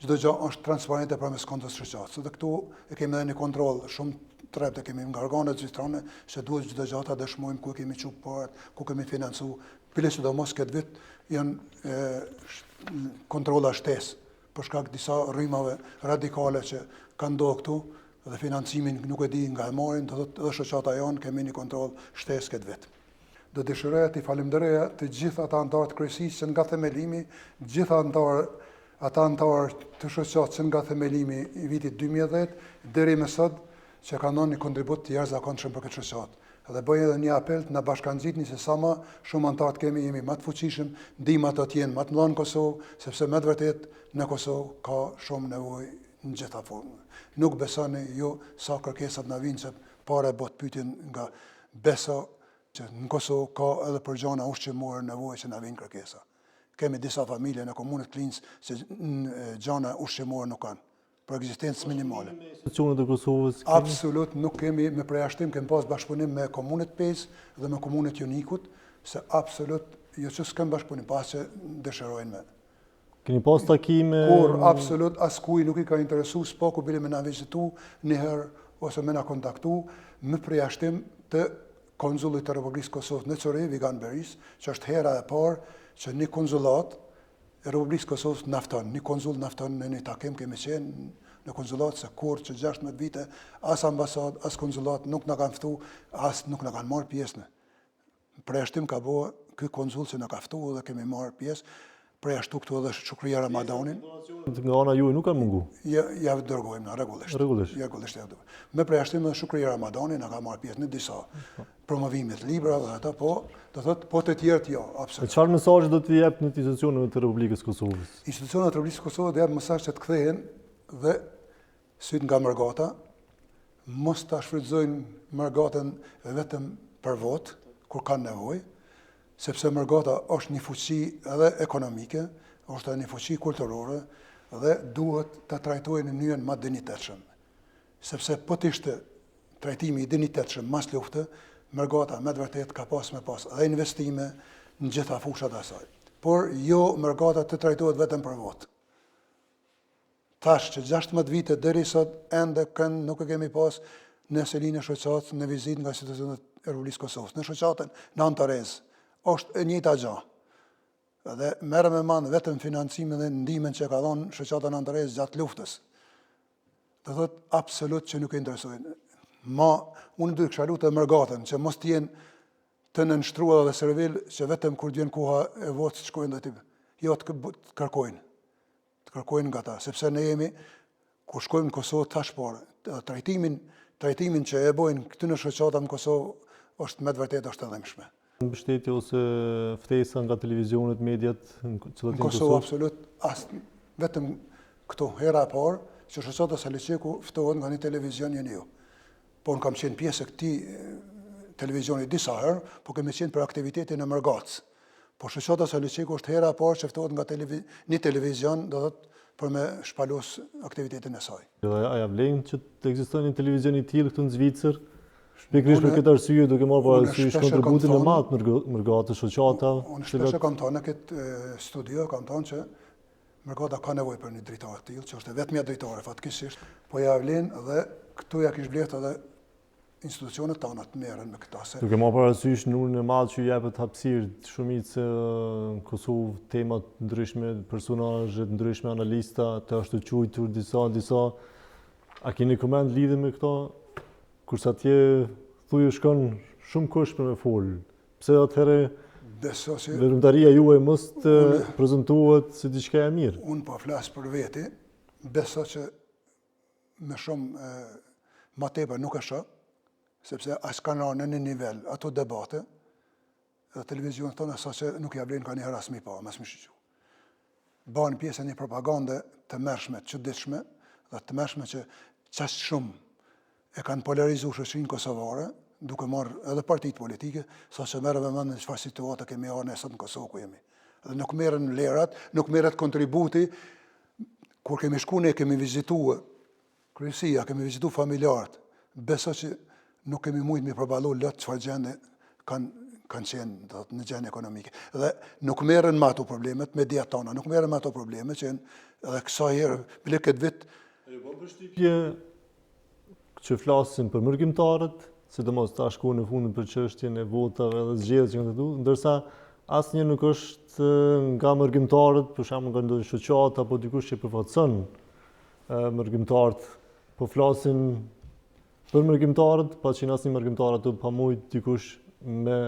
çdo gjë është transparente përmes kontos shoqatës. Dhe këtu e kemi edhe një kontroll shumë trepte kemi nga organet gjyqësore se duhet çdo gjë ta dëshmojmë ku kemi çup parat, ku kemi financu. Sidomos këtë vit janë kontrolla shtesë për shkak disa rrymave radikale që kanë ndodhur këtu dhe financimin nuk e di nga e marrin, do thotë edhe shoqata jonë kemi një kontroll shtesë këtë vit. Do dëshiroja të falenderoja të gjithë ata antarë të kryesisë që nga themelimi, gjithë ata antarë të shoqatës që nga themelimi i vitit 2010 deri më sot që kanë dhënë një kontribut të jashtëzakonshëm për këtë shoqatë. Dhe bëj edhe një apel të na bashkanxhitni se sa më shumë antarë kemi, jemi më të fuqishëm, ndihmat do të jenë më të mëdha në Kosovë, sepse me të vërtetë në Kosovë ka shumë nevojë në gjitha forma. Nuk besoni ju sa kërkesat na vinë se para bëhet pyetjen nga beso që në Kosovë ka edhe për gjona ushqimore nevojë që na vinë kërkesa. Kemi disa familje në komunën Klinc që gjona ushqimore nuk kanë. Për ekzistencë minimale. Institucionet e Kosovës? Absolut nuk kemi me përjashtim, kemi pas bashkëpunim me komunët 5 dhe me komunët Jonikut, se absolut jo që s'kem bashkëpunim, pas që dëshirojnë me. Keni pas takime? Kur absolut askuj nuk i ka interesu, s'po ku bile me na vizitu njëherë ose me na kontaktu, me përjashtim të konzullit të Republikës Kosovës në Cori, Vigan Beris, që është hera e parë që një konzullat e Republikës Kosovës nafton, një konzull nafton në një takim kemi qenë në konzullat se kur që 16 vite, as ambasad, as konzullat nuk në kanë ftu, as nuk në kanë marrë pjesë. Përjashtim ka bo ky konzull që në ka ftu dhe kemi marrë pjesë, përjashtu këtu edhe Shukria Ramadanin. Nga ana juaj nuk kanë mungu? Ja dërgojmë në regullisht. Me përjashtim edhe Shukria Ramadanin në ka marrë pjesë në disa promovimit libra dhe ata, do thotë, po të tjerët jo, absolut. Çfarë mesazhi do t'i jep në institucionet të Republikës Kosovës? Institucionet e Republikës Kosovës do jap mesazh që të kthehen dhe syt nga mërgata, mos ta shfrytëzojnë mërgatën vetëm për votë, kur kanë nevojë, sepse mërgata është një fuqi edhe ekonomike, është edhe një fuqi kulturore dhe duhet ta trajtojnë në mënyrën më dinjitetshëm. Sepse po të ishte trajtimi i dinjitetshëm mas lufte, mërgata me të vërtetë ka pas edhe investime në gjitha fushat e saj. Por jo mërgata të trajtohet vetëm për votë. Tash që 16 vite deri sot ende nuk e kemi pas në selinë e shoqatës në vizitë nga institucionet e Republikës Kosovës. Në shoqatën në Antarez është e njëjta gjë. Dhe merrem me mand vetëm financimin dhe ndihmën që ka dhënë shoqata në Antarez gjatë luftës. Do thotë absolut që nuk e interesojnë. Unë duhet kisha lutë mërgatën që mos t'jenë të nënshtruar dhe servil që vetëm kur vjen koha e votës shkojnë dhe tipë. Jo të kërkojnë. Të kërkojnë nga ta, sepse ne jemi, kur shkojmë në Kosovë tash parë, trajtimin që e bojnë këtë në shoqata në Kosovë është me të vërtetë është edhemshme. Mbështetje ose ftesa nga televizionet, mediat në Kosovë absolut, vetëm këto hera e parë që Shoqata Saliçeku ftohet nga një televizion një ju. Po unë kam qenë pjesë e këtij televizioni disa herë, po kemi qenë për aktivitetin e Mërgacë. Po Shoqata Saliçeku është hera e parë që ftohet nga një televizion, do thotë për me shpalos aktivitetin e saj. A ja vlen që të ekzistojë një televizion i tillë këtu në Zvicër? Pikërisht për këtë arsye duke marrë parasysh kontributin e madh Mërgatës shoqata. Unë shpesh kam thënë në këtë studio, kam thënë që Mërgata ka nevojë për një drejtar të tillë, që është vetmja drejtare fatkeqësisht, po ja vlen dhe këtu ja kish blerë edhe institucionet tona të merren me këtë se. Duke marrë parasysh numrin e madh që jepet hapësirë shumicë në Kosovë, tema të ndryshme, personazhe të ndryshme, analista të ashtu quajtur disa. A keni koment lidhje me këto? Kurse atje thujë shkon shumë kush për me folë. Pse atëherë veprimtaria juaj mos të prezantohet si diçka e mirë? Unë po flas për veti, besoj që me shumë ma tepër nuk e shoh, sepse as kanë rënë në një nivel ato debate, dhe televizionet tonë saqë nuk ja vlen ka një herë as më pa, mas më shiqu. Bën pjesë një propagande të mërshme, të çuditshme, dhe të mërshme që çast shumë e kanë polarizuar shoqërinë kosovare, duke marrë edhe partitë politike, saqë merren me mend në çfarë situate kemi ardhur ne sot në Kosovë ku jemi. Dhe nuk merren lerat, nuk merret kontributi. Kur kemi shku ne, kemi vizituar kryesia, kemi vizituar familjarët. Besoj që nuk kemi mujtë me përballu lot çfarë gjende kanë qenë në gjendje ekonomike. Dhe nuk merren me ato problemet, me dia tona, nuk merren me ato probleme që edhe kësaj herë, bile këtë vit. Po përshtypje që flasin për mërgjimtarët, sidomos tash ku në fundin për çështjen e votave dhe zgjedhjes që këtu, ndërsa asnjë nuk është nga mërgjimtarët, për shembull nga ndonjë shoqata apo dikush që përfaqëson mërgjimtarët, po flasin për mërgjimtarët, pa qenë asnjë mërgjimtar ato pa mujt dikush me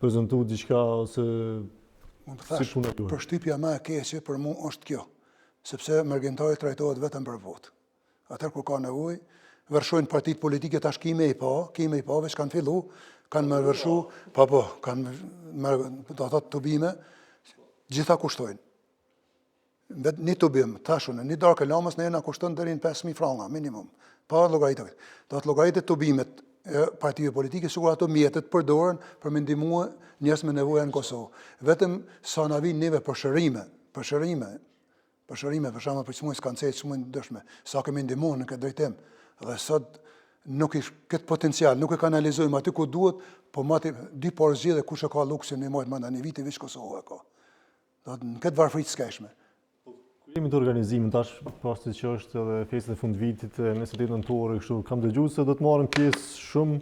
prezantu diçka ose mund të thash, përshtypja më e keqe për mua është kjo, sepse mërgjimtari trajtohet vetëm për votë. Atëherë kur ka nevojë, vërshojnë partitë politike tash kime i pa, veç kanë fillu, kanë më vërshu, kanë do të thotë tubime, gjitha kushtojnë. Një tubim, tashun, një darkë lamës në na kushton deri në 5.000 franga minimum. Pa llogaritë. Do të llogaritë tubimet e partive politike, sikur ato mjetet përdoren për me ndihmue njerëz me nevoja në Kosovë. Vetëm sa na vin neve për shërime, për shembull për çmujës kancer, çmujë dëshme, sa kemi ndihmuar në këtë drejtim. Dhe sot nuk këtë potencial, nuk e kanalizojmë aty ku duhet, po mati 2 porë zgjedhje kush e ka luksin në mojt manda një viti veç Kosovë e ka. Do të në këtë varfëri të skajshme. Ku jemi të organizimin tash, pasi që është edhe festa e fundvitit, 28 nëntor, kështu kam dëgjuar se do të marrin pjesë shumë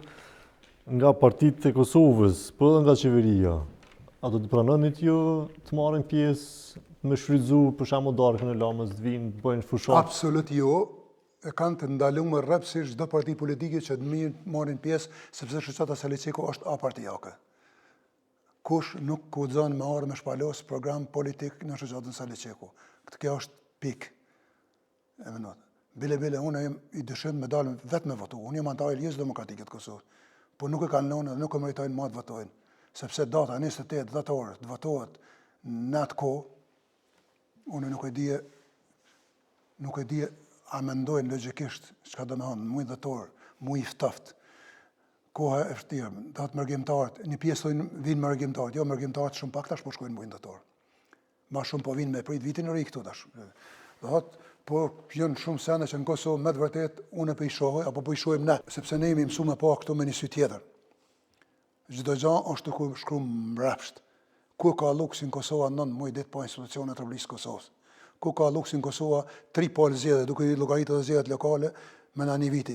nga partitë e Kosovës, po edhe nga qeveria. A do të pranoni ju të marrin pjesë me shfrytzu për shembull darkën e lamës të vinë, të bëjnë fushat? Absolut jo. E kanë të ndaluar rrepsisht çdo parti politike që të marrin pjesë, sepse Shoqata Saliçeku është apartijake. Kush nuk guxon me ardhmë me shpalos program politik në Shoqatën Saliçeku. Kjo është pikë. E mendoj. Bile unë i dëshiroj me dalë vetëm me votu. Unë jam antar i Ligjit Demokratike të Kosovës. Po nuk e kanë lënë dhe nuk e meritojnë më të votojnë, sepse data 28 dhjetor të votohet në atë kohë. Unë nuk e di a mendojnë logjikisht çka do të thonë muaj dhjetor, muaj i ftoftë. Koha e vërtetë, do të mërgjimtarët, një pjesë thonë vinë mërgjimtarët, jo mërgjimtarët shumë pak tash po shkojnë muaj dhjetor. Ma shumë po vinë me prit vitin e ri këtu tash. Do thotë, po janë shumë sende që në Kosovë me të vërtet unë po i shohoj apo po i shohim ne, sepse ne jemi mësuar pa këtu me një sy tjetër. Çdo gjë është ku shkruar mbrapsht. Ku ka luksin Kosova 9 muaj ditë pa institucione të Republikës Kosovës. Ku ka luksin Kosova 3 palë zgjedhje, duke i llogaritur të zgjedhjet lokale me një viti.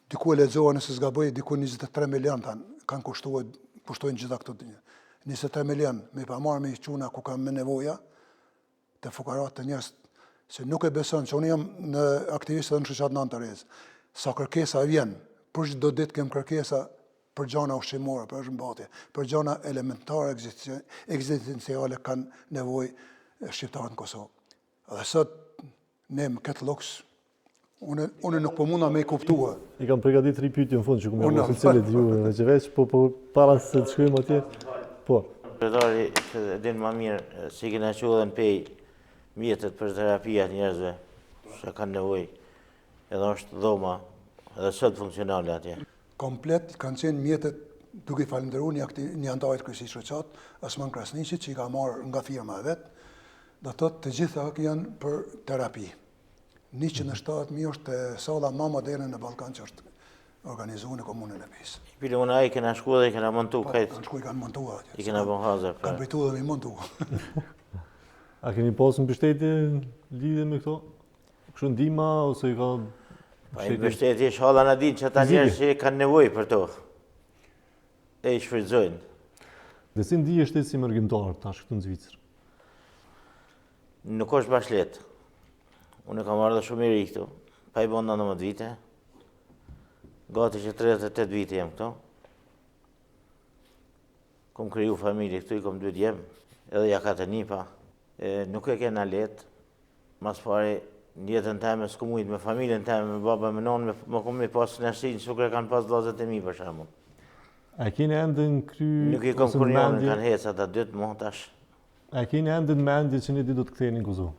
Diku e lexova nëse s'gaboj, diku 23 milion kanë kushtojnë gjitha këto 23 milion me pa marrë me çuna ku kanë me nevoja të fukarat të njerëz që nuk e beson që unë jam në aktivist edhe në shoqatën Antarez. Sa kërkesa vjen, për çdo ditë kem kërkesa për gjana ushqimore, për shëmbëtie, për gjana elementare ekzistenciale kanë nevojë shqiptarët në Kosovë. Dhe sot ne me këtë luks unë nuk po munda me i kuptua. I kam përgatitur 3 pyetje në fund që më bëni cilët ju që veç po para se të shkojmë atje. Po. Kryetari që din më mirë si kena qenë në pej mjetet për terapia të njerëzve që kanë nevojë edhe është dhoma, edhe sot funksionale atje. Komplet kanë qenë mjetet duke i falenderuar një antarit kryesisë shoqat, Osman Krasniqit, që i ka marrë nga firma e vet, do të thotë të gjitha janë për terapi. 107.000 është salla më moderne në Ballkan që është organizuar në komunën e Pis. Pile unë ai kena shku dhe i kena montu kajt. Kanë shku i kanë montuar atje. I kena bën hazër. Kanë pritur dhe mi montu. A keni pasur mbështetje lidhje me këto? Kështu ndihma ose i ka Pa i mbështetje shalla na dinë që ata njerëz që kanë nevojë për to. E i shfrytëzojnë. Dhe si ndihesh ti si mërgjimtar tash këtu në Zvicër? Nuk është bash lehtë. Unë kam ardhur shumë i ri këtu. Pa i bën 19 vite. Gati që 38 vite jam këtu. Kom kriju familje këtu, i kom 2 djem, edhe ja ka të nipa. Nuk e kena lehtë. Mas pari në jetën time s'ku mujt me familjen time, me baba, me nonë, më kom me pas nërsinë, sukre kanë pas vllazët e mi për shembull. A keni ende në kry... Nuk i kom kurionin, kanë hecë ata 2 muaj tash. A keni ende në mendje që një ditë do të ktheheni në Kosovë?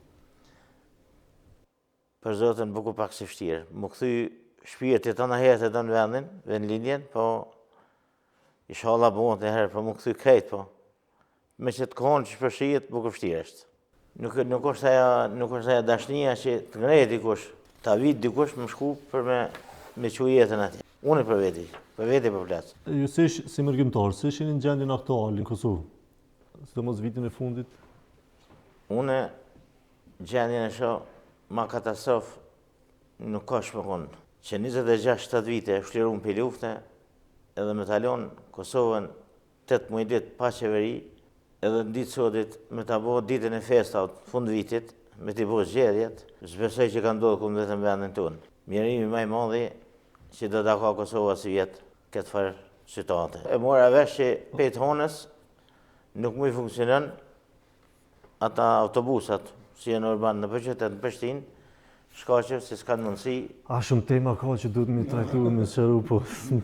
Për zotin buku pak si vështirë. Më kthy shpirti të në herë të në vendin, vendlinjen, po inshallah bëhen të herë, po më kthy krejt, po. Me që të kohon që shpërshijet, buku vështirë është. Nuk është aja dashnia që të ngrehet dikush, ta vit dikush më shku për me çu jetën atje. Unë për veti po flas. Ju si mërgjimtar, si ishini në gjendjen aktuale në Kosovë? Sidomos vitin e fundit? Unë gjendjen e shoh ma katastrofë nuk ka shpëkon. Që 26-7 vite e shliruar për lufte, edhe me talon Kosovën 18 ditë pa qeveri, edhe në ditë sotit me ta bo ditën e festat fund vitit, me t'i bo zgjedhjet, s'besoj që ka ndodhur kumë vetëm vendin tonë. Mjerimi më i madhi që do ta ka Kosova si vjet këtë farë situate. E mora vesh që pejt honës nuk mu i funksionon ata autobusat, si janë urban në qytet në Prishtinë, shkaqe se s'kanë mundësi. A shumë tema ka që duhet mi trajtuar me shëru, po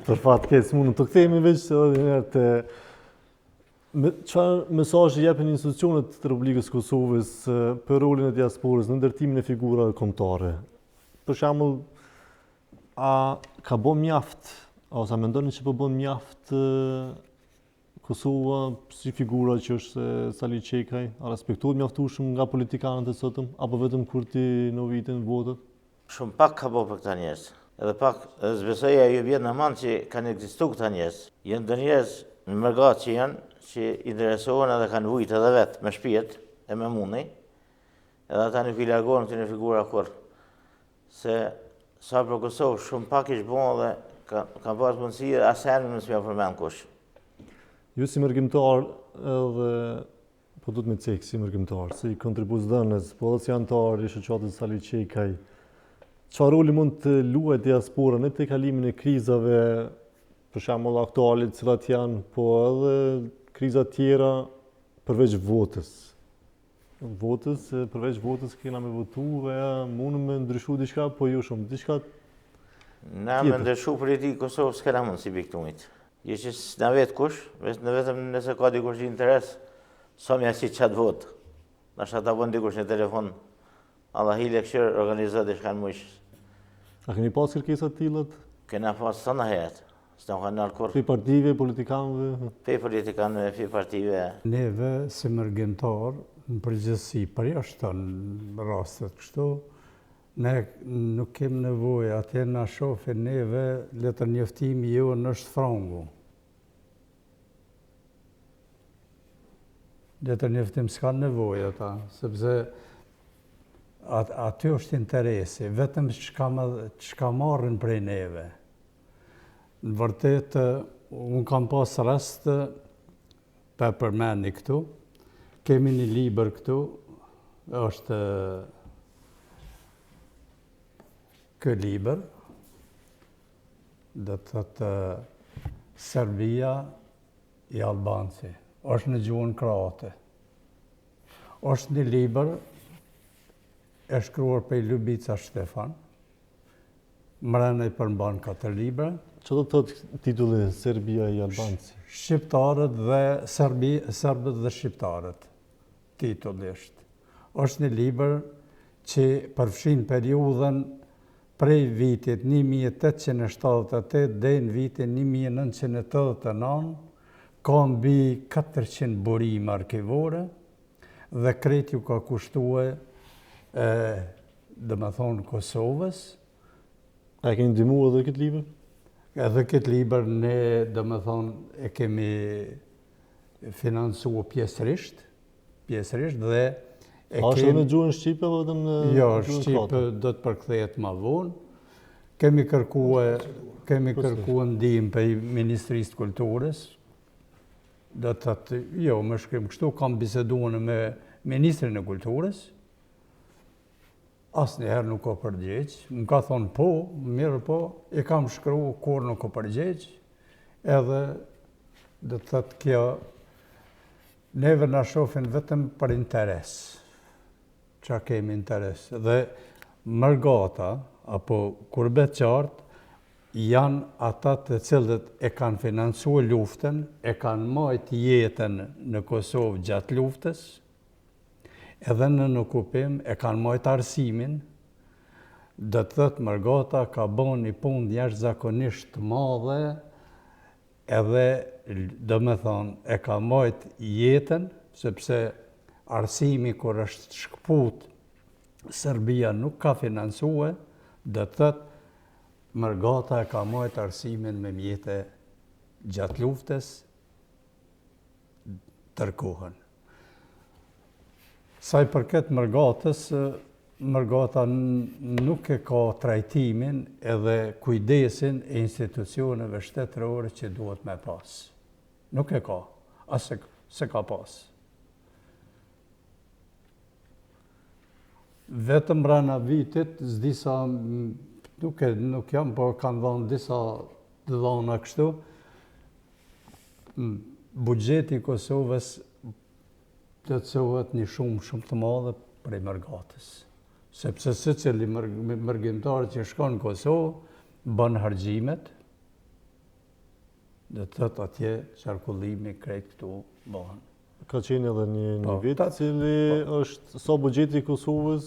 për fat keq s'mundem të kthehemi veç edhe një herë te çfarë mesazhi japin institucionet të Republikës së Kosovës për rolin e diasporës në ndërtimin e figurave kombëtare? Për shembull, a ka bën mjaft, ose a mendoni që po bën mjaft Kosova si figura që është Sali Çekaj, a respektohet mjaftueshëm nga politikanët e sotëm, apo vetëm kur ti novitin votët? Shumë pak ka bo për këta njerëz. Edhe pak, zbesoja ju vjen në mand që kanë ekzistuar këta njerëz. Janë do njerëz në mërgat që janë, që interesohen edhe kanë vujt edhe vetë me shpirt e me mundi, edhe ata nuk i largohen këtyre figura kur. Se sa për Kosovë shumë pak ish bon dhe ka pas mundësi asherën nësë mja përmend kush. Ju si mërgjimtar edhe, po du të me cekë si mërgjimtar, si kontribuesdhënës, po edhe si antar i shoqatës Sali Çekaj, çfarë roli mund të luajë diaspora në të kalimin e krizave, për shembull aktuale, të cilat janë, po edhe kriza tjera përveç votës. Përveç votës kena me votu dhe mundëm me ndryshu diçka, po jo shumë, diçka Na me ndryshu politikë Kosovë s'kena mundë si biktumit. Je që s'na vetë kush, vetëm nëse ka dikush interes, sa mja si qatë votë. Nashta ta bën dikush një telefon, Allah hile këshirë organizat e shkanë mujsh. A keni pas kërkesa të tillët? Kena pas sa në herët. S'na kanë nalë kur. Fi partive, politikanëve? Fi politikanëve, fi partive. Neve si mërgjimtar, në përgjithësi, përjashtë në rastet kështu, ne nuk kem nevojë, atje na shohin neve, letër njoftimi jo është frangu. Letër njoftim s'ka nevojë ata, sepse aty është interesi, vetëm çka marrin prej neve. Në vërtet, unë kam pas rast për përmeni këtu, kemi një libër këtu, është kë libër, dhe të thotë Serbia i Albanci, është në gjuhën kroate. Është një libër e shkruar për Ljubica Shtefan, mrena i përmban 4 libra. Që do të thotë titulli Serbia i Albanci? Shqiptarët dhe Serbët dhe Shqiptarët, titulli është. Është një libër që përfshin periudhën prej vitit 1878 dhe në vitin 1989 ka mbi 400 burime arkivore dhe krejt ju ka kushtue dhe me thonë Kosovës. A keni ndihmu edhe këtë libër? Edhe këtë libër ne dhe me thonë e kemi financua pjesërisht dhe A është edhe në gjuhën Shqipe dhe vetëm në jo, gjuhën Shqipe kroate? do të përkthehet ma vonë. Kemi kërkuar ndihmë për Ministrisë të Kulturës. Do të thotë, jo, më shkrim kështu, kam biseduar me Ministrin e Kulturës. Asnjëherë nuk ka përgjigj. Më ka thonë po, mirë po, i kam shkruar kur nuk ka përgjigj. Edhe do të thotë kjo neve na shohin vetëm për interes. Qa kemi interes. Dhe mërgata, apo kurbet qartë, janë ata të cilët e kanë financua luftën, e kanë majt jetën në Kosovë gjatë luftës, edhe në okupim e kanë majt arsimin, dhe të thëtë mërgata ka bon një punë jashtëzakonisht të madhe, edhe do me thonë e ka majt jetën, sepse arsimi kur është shkput, Serbia nuk ka financue, dhe të thëtë mërgata e ka majt arsimin me mjete gjatë luftës tërkohën. Sa i përket mërgatës, mërgata nuk e ka trajtimin edhe kujdesin e institucioneve shtetërore që duhet me pas. Nuk e ka, as se ka pas. Vetëm rana vitit, s'disa, nuk jam, po kanë dhënë disa dhëna kështu, buxheti i Kosovës plotësohet një shumë të madhe prej mërgatës. Sepse secili mërgjimtar që shkon në Kosovë bën harxhimet, dhe të thotë atje qarkullimi krejt këtu bëhen. Ka qenë edhe një vit cili është sa buxheti i Kosovës,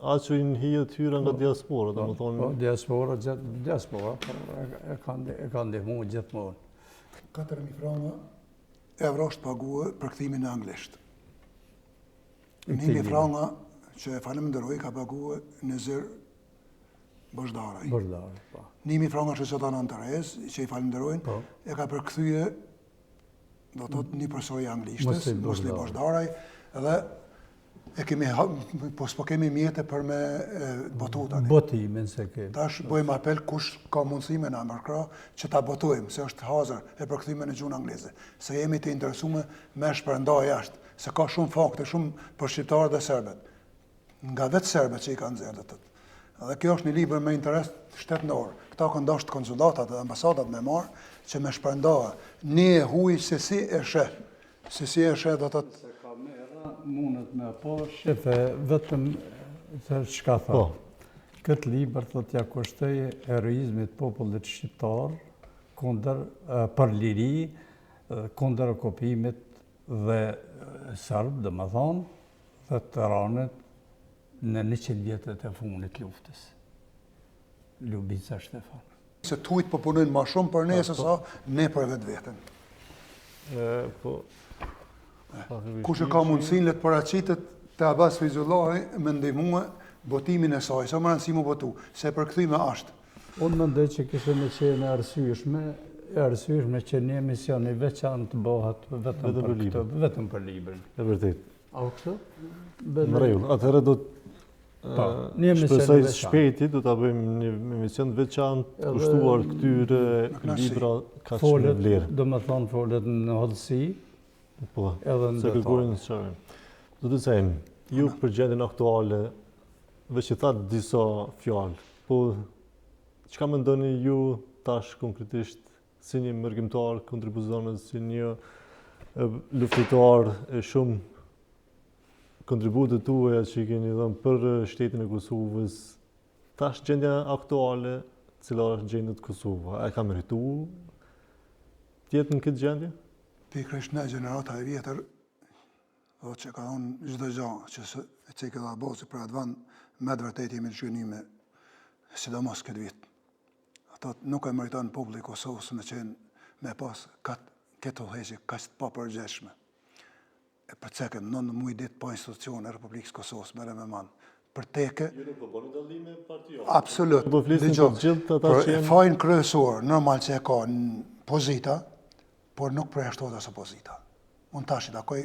aq që i hihet hyra nga diaspora, domethënë. Po, diaspora, e kanë ndihmuar gjithmonë. 4.000 franga euro është paguar për kthimin në anglisht. 1.000 franga që e falenderoj ka paguar Nezir Bozdaraj. Bozdaraj, po. 1.000 franga që Zotana Antares, që i falenderojnë, e ka përkthye do të thotë një profesor i anglishtës, Musli Bozdaraj, edhe e kemi po kemi mjete për me botuta. Botimin se kemi. Tash bëjmë apel kush ka mundësi me na mërkra që ta botojmë, se është hazard e përkthime në gjuhën angleze. Se jemi të interesuar me shpërnda jashtë, se ka shumë fakte, shumë për shqiptarët dhe serbët. Nga vetë serbët që i kanë nxjerrë të. Edhe kjo është një libër me interes shtetënor. Këta kanë dashur konsulatat dhe ambasadat me marr që me shpërnda një e huj se si e sheh. Se si e sheh do të thotë se kamera mundet me po shefe vetëm se çka tha. Këtë libër thotë ja kushtoi heroizmit popullit shqiptar kundër për liri, kundër okupimit dhe serb, domethënë, dhe Tiranët në 100 vjetët e fundit luftës. Ljubica Shtefan. Se tujt po punojnë ma shumë për ne se sa ne për vetë vetën. Kush e ka mundësin le të paraqitet të Abbas Feyzullahi me ndihmue botimin e saj, sa më rëndësi mu botu, se përkthime ashtë. Unë mendoj që kishte me qenë arsyeshme që një emision i veçantë bëhet vetëm për librin. E vërtet. A u kështu? Në rregull. Atëherë do shpresoj shpejti do ta bëjmë një emision të veçantë kushtuar këtyre libra kaq të vlerë. Domethënë folet në hollësi. Po. Edhe në kërkojnë çfarë. Do të them, ju për gjendjen aktuale veç i thatë disa fjalë, po çka mendoni ju tash konkretisht si një mërgjimtar, kontribucionës, si një luftitar e shumë kontributet tuaja që i keni dhënë për shtetin e Kosovës, tash gjendja aktuale, cila është gjendja e Kosovës, a e ka merituar të jetë në këtë gjendje? Pikërisht në gjenerata e vjetër, do që ka thonë çdo gjë që e cekë dha bosi për atë vend, me të vërtetë jemi të shkënime sidomos këtë vit. Ato nuk e meriton populli i Kosovës me qenë me pas këtë udhëheqje kaq të papërgjeshme. E përcekën 9 muaj ditë pa institucione e Republikës Kosovës merre me man. Për teke. Ju nuk po bëni dallime partijore. Absolut. Do flisim për të gjithë ata që janë fajin kryesor, normal që e ka në pozita, por nuk përjashtohet as opozita. Unë tash i takoj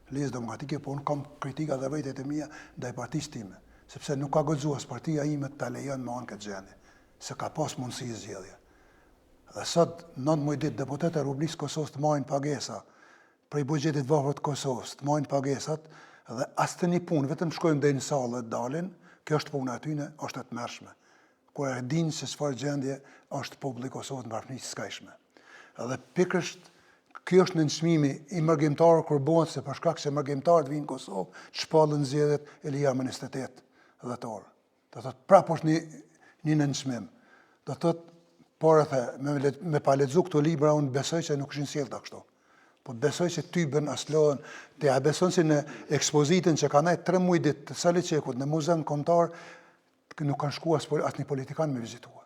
Lezë Demokratike, por unë kam kritika dhe vërtet e mia ndaj partisë time, sepse nuk ka guxuar partia ime të lejon me anë këtë gjendje, se ka pas mundësi zgjedhje. Dhe sot 9 muaj ditë deputetët e Republikës Kosovës të marrin pagesa prej buxhetit të varfër të Kosovës, të marrin pagesat dhe as të një punë, vetëm shkojnë deri në sallë dhe dalin, kjo është puna e tyre, është e tmerrshme. Kur e dinë se çfarë gjendje është populli i Kosovës në bashkëpunim të skajshme. Edhe pikërisht ky është nënçmimi i mërgjimtarëve kur bëhet se për shkak se mërgjimtarët vinë në Kosovë, shpallën zgjedhjet e lija me 28 dhjetor. Do thotë prapë është një nënçmim. Do thotë por me pa lexu këto libra unë besoj se nuk ishin sjellta kështu. Po besoj se ty bën aslojën, te a beson se në ekspozitën që ka nejt 3 muaj ditë të Saliçekut në muzeun kombëtar nuk kanë shkuar as një politikan me vizitua.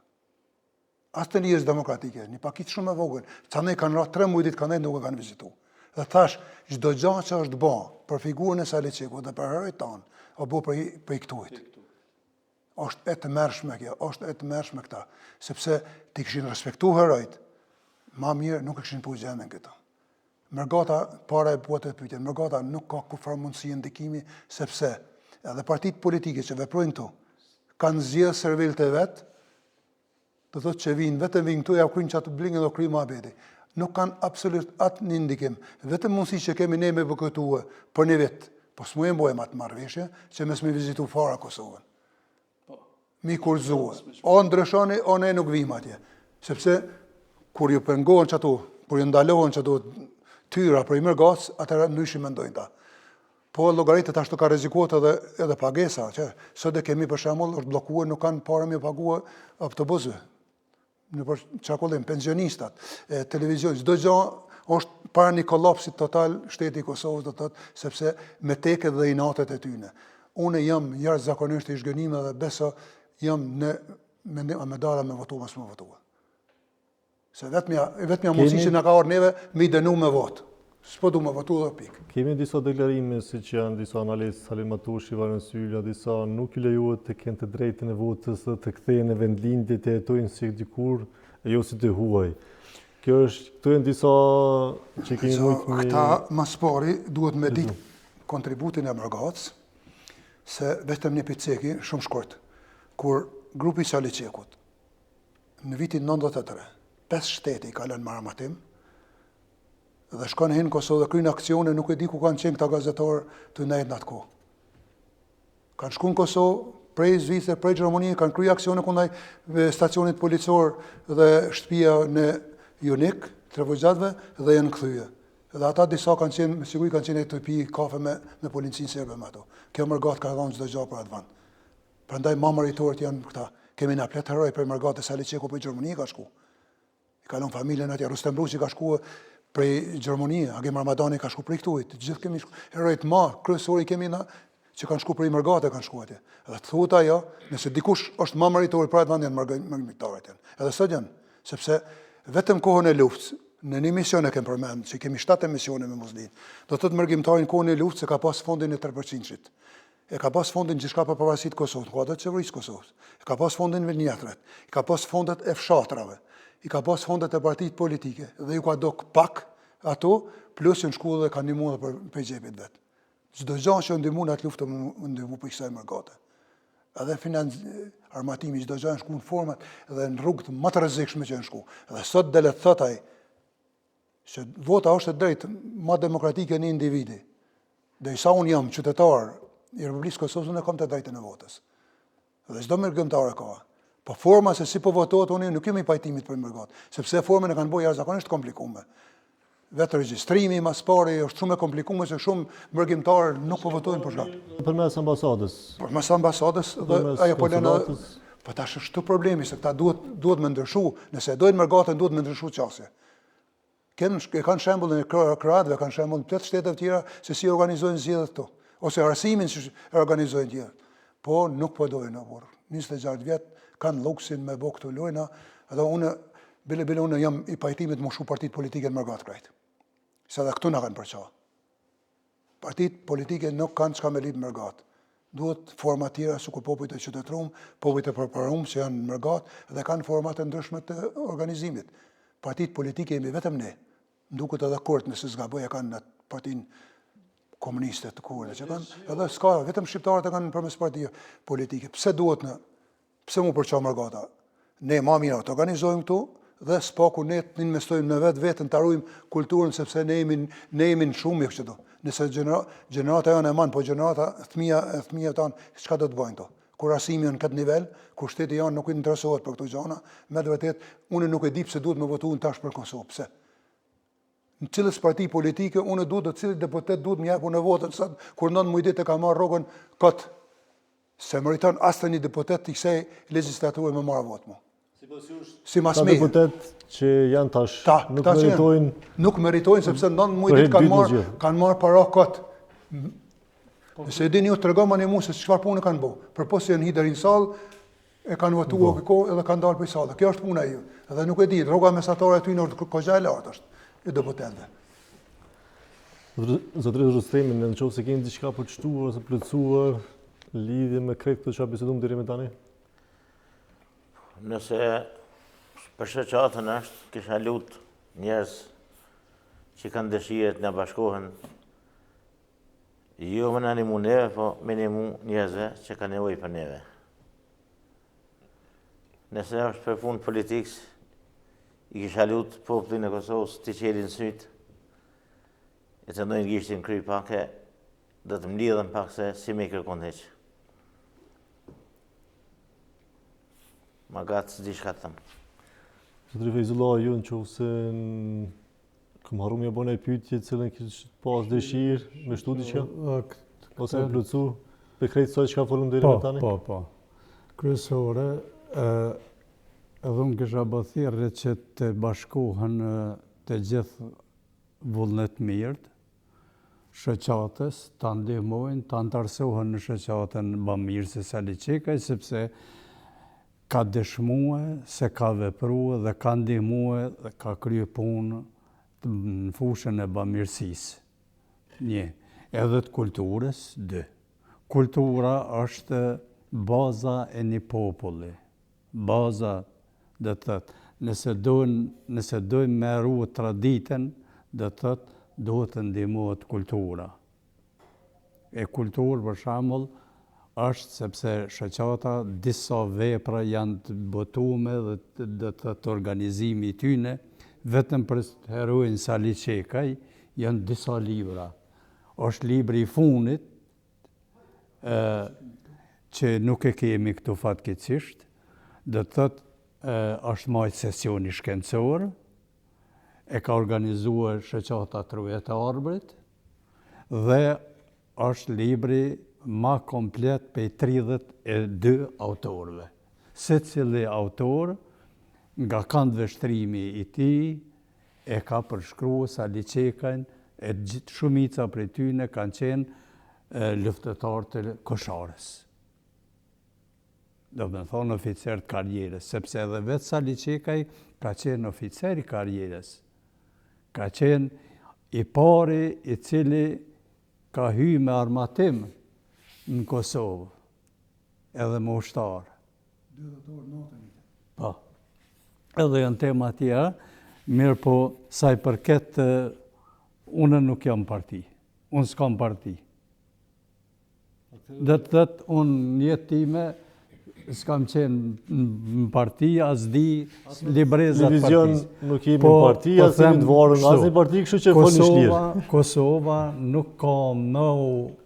As të Lezë Demokratike, një pakicë shumë e vogël, ca ne kanë rreth 3 muaj ditë kanë nuk e kanë vizituar. Dhe thash, çdo gjë që është bën për figurën e Saliçekut dhe për herojt tanë, o bë për këtuit. Është e tmerrshme kjo, është e tmerrshme këta, sepse ti kishin respektuar herojt, ma mirë nuk e kishin pu gjendën këta. Mërgata, para e bëhet pyetje, mërgata nuk ka kurrë mundësi ndikimi, sepse edhe partitë politike që veprojnë këtu kanë zgjedhë servilët e vet, do thotë që vetëm vinë këtu ja kryjnë çatë blingën dhe kryjnë mohabeti. Nuk kanë absolut atë një ndikim. Vetëm mundësi që kemi ne me bëkëtuar për një vit, po s'mu e mbojmë atë marrëveshje, që mes me vizitu fara Kosovën. Mi kurzuar. O ndryshoni, o ne nuk vim atje. Sepse kur ju pengohen çato, kur ju ndalohen çato tyra për i mërgac, atëra ndryshim mendojnë ta. Po llogaritë ashtu ka rrezikuar edhe pagesa, që sot e kemi për shembull është bllokuar, nuk kanë parë me paguar autobusëve. Në për çakollim pensionistat, televizion, çdo gjë është para një kollapsit total shteti i Kosovës, do të thotë, sepse me teket dhe inatet e tyne. Unë jam jashtëzakonisht i zhgënjur dhe beso jam me dara me votu mas me votu. Se vetmja mundësi që na ka ardhur neve me dënu me votë. S'po du me votu dhe pikë. Kemi disa deklarime si që janë disa analist, Salim Matushi, Varen Sylja, disa nuk ju lejohet të kenë të drejtën e votës dhe të kthehen në vendlindje të jetojnë si dikur e jo si të huaj. Këto janë disa që kemi mujtë me... Këta mas pari duhet me ditë kontributin e mërgacë, se vetëm një piceki shumë shkurt, kur grupi Saliçekut në vitin 93, 5 shtete i kalën maramatim, dhe shkon hinë Kosovë dhe kryjnë akcione, nuk e di ku kanë qenë këta gazetarë të nejtë në atë kohë. Kanë shku në Kosovë, prej Zvicër, prej Gjermanie, kanë kryjë akcione kundaj stacionit policor dhe shtëpia në Jonik, Trevojgjatëve, dhe janë kthye. Dhe ata disa kanë qenë, me siguri kanë qenë të pi kafe me policinë serbe me ato. Kjo mërgat ka dhënë çdo gjë për atë vend. Prandaj mamëritorët janë këta. Kemi na plet heroj për mërgatë e Saliçeku për Gjermani ka shku. I kalon familjen atje, Rustem Bruçi ka shku prej Gjermanie, Agim Ramadani ka shku prej këtuj, të gjithë kemi herojt ma, kryesori kemi na, që kanë shku prej mërgate, kanë shku atje. Edhe të thuta jo, nëse dikush është ma meritori për atë vend janë mërgëmitarët janë. Edhe sot janë, sepse vetëm kohën e luftës, në një mision e kemë përmend, që kemi 7 misione me Muzdin, do të mërgjimtarin kohën e luftës se ka pas fondin e 3%-shit. E ka pas fondin gjithçka për pavarësitë Kosovës, kuadrat të qeverisë Kosovës. E ka pas fondin Vinjetret, e ka pas fondet e fshatrave, i ka pas fondet e partitë politike dhe ju ka dok pak ato, plus që në shkullë dhe ka ndihmuar për xhepit vet. Çdo gjë që ndihmon atë luftë ndihmu për kësaj mërgate. Edhe armatimi çdo gjë shku në format dhe në rrugët më të rrezikshme që shku. Dhe sot delet thot ai se vota është e drejtë më demokratike në individi. Derisa unë jam qytetar i Republikës Kosovës, unë kam të drejtën e votës. Dhe çdo mërgjimtar ka. Po forma se si po votohet unë nuk kemi pajtimit për mërgat, sepse formën e kanë bërë jashtëzakonisht komplikuar. Vetë regjistrimi mas pari është shumë e komplikuar se shumë mërgjimtarë nuk po votojnë për shkak. Përmes ambasadës. Përmes ambasadës dhe ajo po lënë. Po tash është këtu problemi se këta duhet më ndryshu, nëse dojnë mërgatën duhet më ndryshu çështje. Kanë shembullin e Kroatëve, kanë shembullin të shteteve tjera se si organizojnë zgjedhjet këtu, ose arsimin që organizojnë tjerë. Po nuk po dojnë apo 26 vjet kanë luksin me bo këtu lojna, edhe unë jam i pajtimit më shu partit politike në mërgat krejt. Se edhe këtu në kanë përqa. Partit politike nuk kanë qka me lip mërgat. Duhet forma tjera su ku popujt e qytetrum, popujt e përparum që janë në mërgat, dhe kanë format e ndryshme të organizimit. Partit politike jemi vetëm ne. Ndukët edhe kurt nëse zgaboj e kanë në partin komuniste të kurë, që kanë, edhe s'ka, vetëm shqiptarët e kanë përmes partije politike. Pse mu përqa mërgata? Ne ma mira të organizojmë këtu, dhe s'paku ne të investojmë në vetën, të arrujmë kulturën, sepse ne jemi në shumë i kështu. Nëse gjenerata janë e manë, po gjenerata thmija tanë, çka do të bëjnë to? Kur asimi janë këtë nivel, kur shteti janë nuk i interesohet për këto gjana, me të vërtet, unë nuk e di pse duhet me votu në tash për Kosovë, pse? Në cilës parti politike, unë duhet dhe cilit deputet duhet më jepu në votën, kur nënë mujdit e ka marrë rogën këtë, se mëriton asë një deputet të kësej legislaturë me marrë votë mu. Si mas me. Ta deputet që janë tash, nuk meritojnë... Nuk meritojnë, sepse nënë mujdit kanë marrë para këtë. Nëse e dini ju të regoma një mu se çfarë punë kanë bo. Për posë janë hider në salë, e kanë votu o këko edhe kanë dalë për i salë. Kjo është puna ju. Edhe nuk e di, rroga mesatare e ty në kogja e lartë është. E deputetve. Zotëri Rustemi, në qofë se keni diçka përqtuar ose plotësuar lidhje me krejt këtë që bisedum deri me tani? Nëse për shoqatën është, kisha lutë njerëz që kanë dëshirë të na bashkohen, jo më në animu neve, po me animu njerëzve që kanë nevojë për neve. Nëse është për punë politikës, i kisha lutë popullin e Kosovës të qelin sytë, e të ndojnë gishtin kry pake, dhe të mlidhen pak se si me i kërkon heqë. Ma gatë s'di shka të thëmë. Zotëri Fejzullah, ju në qofë se këm haru me bëna e pyetje cilën kështë pas dëshirë me shtu diqka? Ose me plotësu për krejtë saj që ka folëm deri me tani? Po. Kryesore, edhe unë kisha bëthirë që të bashkohen të gjithë vullnet mirët, shoqatës, të ndihmojnë, të antarësohen në shoqatën Bamirë se Saliçekaj, sepse ka dëshmue se ka vepruar dhe ka ndihmue dhe ka kryer punë në fushën e bamirësisë. 1. Edhe të kulturës. 2. Kultura është baza e një populli. Baza, dhe të thëtë, nëse dojmë me ruë traditën, dhe të thëtë, duhet të ndihmohet kultura. E kulturë, për shembull, është sepse shoqata disa vepra janë të botume dhe të organizimi i tyne, vetëm për heroin Saliçekaj janë disa libra. Është libri i funit, që nuk e kemi këtu fatkeqësisht, dhe të thëtë është majtë sesioni shkencor, e ka organizuar shoqata Trujet e Arbërit, dhe është libri ma komplet për 32 autorëve. Secili autor, nga këndve shtrimi i tij, e ka përshkruar Saliçekajn, e shumica prej tyne kanë qenë luftëtarë të Kosharës. Do me thonë oficer të karrierës, sepse edhe vetë Saliçekaj ka qenë oficer i karrierës. Ka qenë i pari i cili ka hyrë me armatim në Kosovë, edhe më ushtarë. Po, edhe janë tema tjera, mirë po sa i përket, unë nuk jam parti, unë s'kam parti. Dhe të thëtë, unë një jetë time, s'kam qenë në parti, as di librezat partisë. Divizion nuk jemi në parti, as jemi të varën, as një parti, kështu që fol një shlirë. Kosova nuk ka më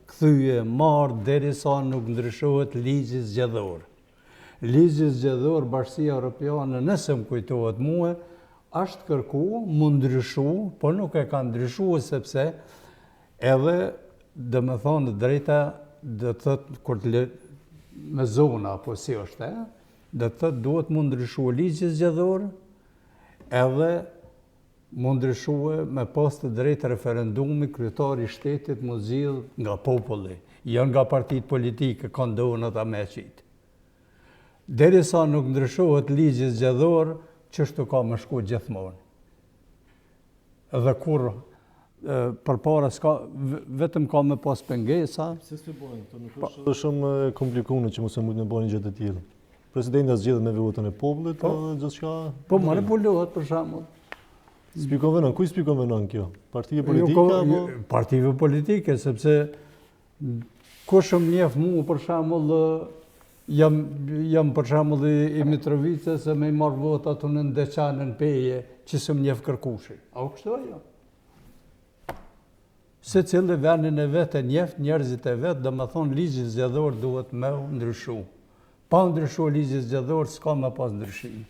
këthyje marë derisa nuk ndryshohet ligji zgjedhor. Ligji zgjedhor Bashkia Evropiane, nëse më kujtohet mua, është kërku, më ndryshu, por nuk e ka ndryshu sepse edhe, dhe me thonë drejta, dhe të thëtë, kur të me zona, apo si është, dhe të thëtë duhet më ndryshu ligji zgjedhor, edhe më ndryshue me pas të drejtë referendumi kryetari i shtetit më zgjidh nga populli, janë nga partitë politike, kanë ndonë ata me qitë. Derisa nuk ndryshohet ligji zgjedhor, çështja ka më shku gjithmonë. Edhe kur përpara s'ka vetëm ka më pas pengesa. Se s'u bën këto, nuk është shumë komplikuar që mos e mund të bëni gjë të tilla. Presidenti zgjedhet me votën e popullit, edhe gjithçka. Po manipulohet për shembull. Spikon venon, kuj spikon venon kjo? Partia politike apo? Partive politike, sepse kush më njeh mua për shembull jam për shembull i Mitrovicës se më i marr vota aty në Ndeçanën Peje, që s'm njeh kërkushi. A u kështu ajo? Se cilë vendin e vetë e njeh njerëzit e vetë, dhe më thonë ligji zgjedhor duhet me ndryshu. Pa ndryshu ligji zgjedhor, s'ka më pas ndryshim.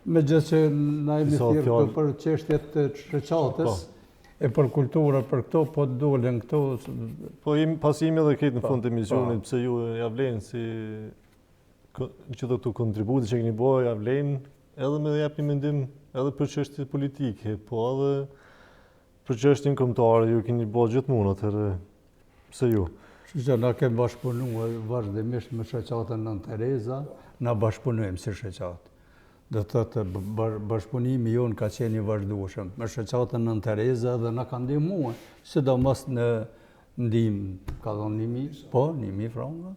Me gjithë që na jemi thirrë këtu për çështjet të shoqatës, e për kulturë, për këto, po dolen këto. Po pas jemi edhe këtë në fund të emisionit, pse ju ja vlen si që do të kontributi që keni bërë, ja vlen edhe me jap një mendim edhe për çështje politike, po edhe për çështjen kombëtare ju keni bërë gjithmonë atëherë pse ju? Që na kemi bashkëpunuar vazhdimisht me shoqatën Nën Tereza, na bashkëpunojmë si shoqatë. Do të thotë bashkëpunimi jonë ka qenë i vazhdueshëm me shoqatën Nën Tereza dhe na ka ndihmuar, sidomos në ndihmë, ka dhënë 1.000, po 1.000 franka.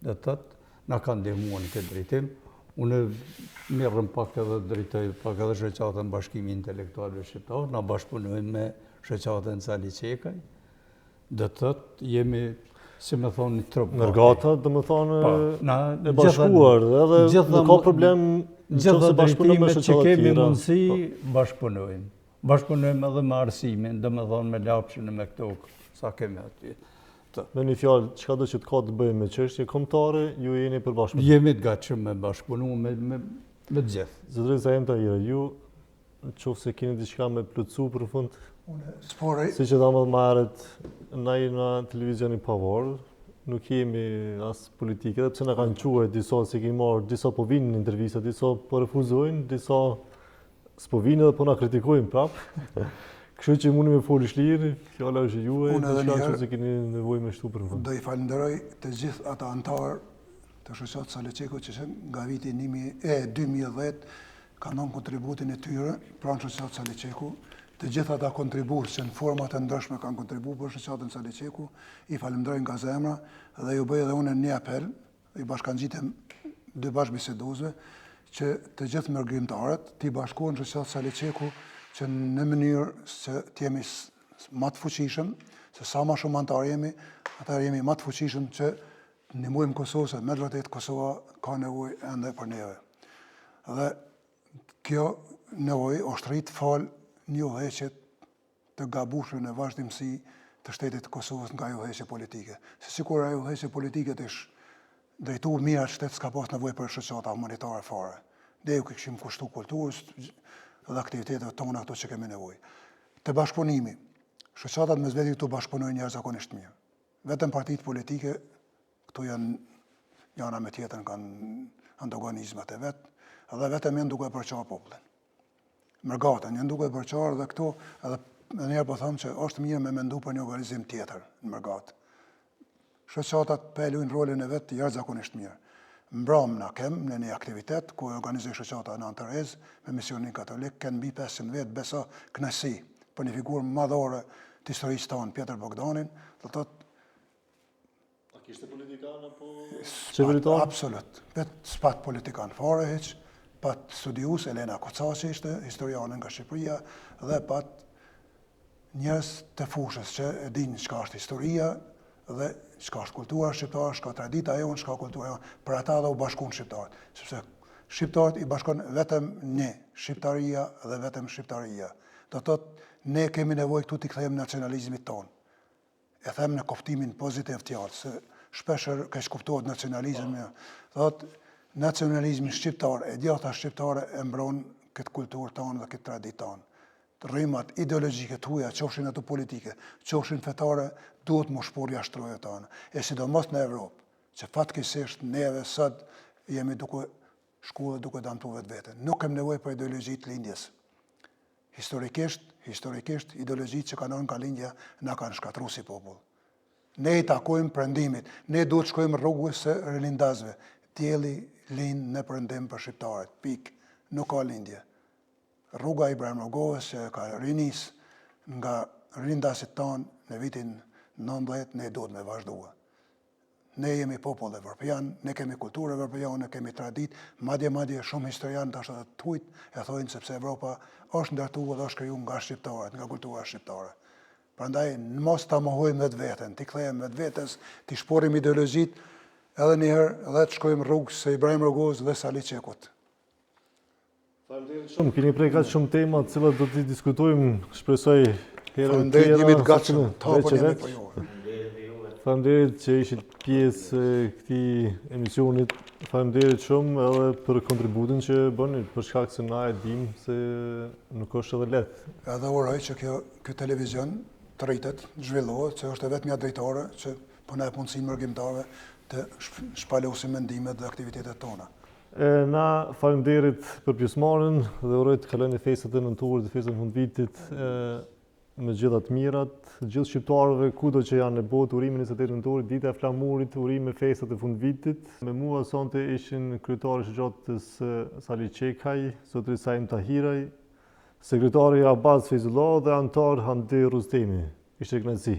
Do të thotë na ka ndihmuar në këtë drejtim. Unë merrem pak edhe drejtoj pak edhe shoqatën Bashkimi Intelektualëve Shqiptar, na bashkëpunojmë me shoqatën Sali Çekaj. Do të thotë jemi, si më thonë, trup. Nërgata, do më thonë, e bashkuar, edhe nuk ka problem gjithë drejtimet që kemi mundësi, bashkëpunojmë. Bashkëpunojmë edhe me arsimin, do më thonë me lapshin e me këto, sa kemi aty. Me një fjalë, çka do që të ka të bëjë me çështje kombëtare, ju jeni për bashkëpunim? Jemi të gatshëm me bashkëpunu me të gjithë. Zotëria Emta Ira, ju qoftë se keni diçka me plotësu për fund? Sporej. Si që thamë më herët, na jemi në televizioni pavarur, nuk jemi as politike, edhe pse na kanë quajtur disa se kemi marrë, disa po vinë në intervista, disa po refuzojnë, disa s'po vinë edhe po na kritikojnë prapë. Kështu që mundi me folësh lirë, fjala është juaj, diçka që keni nevojë me shtu për fund. Do i falenderoj të gjithë ata anëtarë të shoqatës Sali Çeku që nga viti 2010 kanë dhënë kontributin e tyre pranë shoqatës Sali Çeku. Të gjithë ata kontribues që në forma të ndryshme kanë kontribuar për shoqatën Sali Çeku, i falenderoj nga zemra dhe ju bëj edhe unë një apel, i bashkangjitem dy bashkëbiseduesve që të gjithë mërgrimtarët të bashkohen shoqatës Sali Çeku që në mënyrë se të jemi më të fuqishëm, se sa më shumë anëtar jemi, atëherë jemi më të fuqishëm që ndihmojmë Kosovën, se me të vërtetë Kosova ka nevojë ende për neve. Dhe kjo nevojë është rrit fal një udhëheqje të gabueshme në vazhdimsi të shtetit të Kosovës nga ajo udhëheqje politike. Se sikur ajo udhëheqje politike të ish drejtuar mirë atë shtet, s'ka pas nevojë për shoqata humanitare fare. Ne ju kishim kushtu kulturës dhe aktivitetet tona ato që kemi nevojë. Të bashkëpunimi, shoqatat mes vetë këtu bashkëpunojnë jashtëzakonisht mirë. Vetëm partitë politike këtu janë njëra me tjetrën kanë antagonizmat e vet, edhe vetëm janë duke përçarë popullin. Mërgatën janë duke përçarë dhe këtu edhe njerë po them që është mirë me mendu për një organizim tjetër në Mërgatë. Shoqatat pelujnë rolin e vet jashtëzakonisht mirë. Mbram na kem në një aktivitet ku organizoj shoqata në Antarez me misionin katolik, kanë mbi 500 vet besa kënaqësi për një figurë madhore të historisë tonë, Pjetër Bogdanin, do thotë. A kishte politikan apo qeveritar? Absolut. S'pat politikan fare hiç, pat studiues Elena Kocaçi ishte historiane nga Shqipëria dhe pat njerëz të fushës që e dinë çka është historia dhe çka është kultura shqiptare, çka tradita jonë, çka kultura jonë, për ata dhe u bashkuan shqiptarët, sepse shqiptarët i bashkon vetëm një, shqiptaria dhe vetëm shqiptaria. Do thotë ne kemi nevojë këtu t'i kthejmë nacionalizmit ton. E them në kuptimin pozitiv të fjalës, se shpeshher keq kuptohet nacionalizmi. Thotë nacionalizmi shqiptar, e djatha shqiptare e mbron këtë kulturë tonë dhe këtë traditë tonë. Rrymat ideologjike të huaja, qofshin ato politike, qofshin fetare, duhet më shpor jashtë trojave tona. E sidomos në Evropë, që fatkeqësisht neve sot jemi duke shku dhe duke damtuar vetveten. Nuk kemi nevojë për ideologji të lindjes. Historikisht ideologjitë që kanë nga lindja na kanë shkatruar si popull. Ne I takojmë perëndimit. Ne duhet shkojmë rrugës së rilindasve. Dielli lind në perëndim për shqiptarët. Pik. Nuk ka lindje. Rruga Ibrahim Rogovës që ka rinis nga rilindasit tonë në vitin 19, ne duhet me vazhdua. Ne jemi popull evropian, ne kemi kulturë evropiane, kemi tradit, madje shumë historianë tash të tujt e thojnë sepse Evropa është ndërtuar dhe është krijuar nga shqiptarët, nga kultura shqiptare. Prandaj mos ta mohojmë vetveten, ti kthehemi vetvetes, ti shporim ideologjitë edhe një herë dhe të shkojmë rrugës së Ibrahim Rogos dhe Sali Çekut. Faleminderit shumë, keni prej kaq shumë tema të cilat do t'i diskutojmë, shpresoj herë Faleminderit, jemi të gatshëm, tapën jemi për ju. Faleminderit që ishit pjesë këtij emisionit. Faleminderit shumë edhe për kontributin që bëni, për shkak se na e dim se nuk është edhe lehtë. Edhe uroj që ky televizion të rritet, zhvillohet, që është e vetmja drejtore që po na e mundësinë mërgjimtarëve të shpalosim mendimet dhe aktivitetet tona. Na faleminderit për pjesëmarrjen dhe uroj të kaloni festat e nëntorit dhe festat e fundvitit me gjitha të mirat, gjithë shqiptarëve kudo që janë në botë, urimin 28 nëntorit, dita e flamurit, urim me festat e fundvitit. Me mua sonte ishin kryetari I shoqatës Sali Çekaj, zotëri Saim Tahiraj, sekretari Abbas Feyzullah dhe antar Handi Rustemi. Ishte kënaqësi.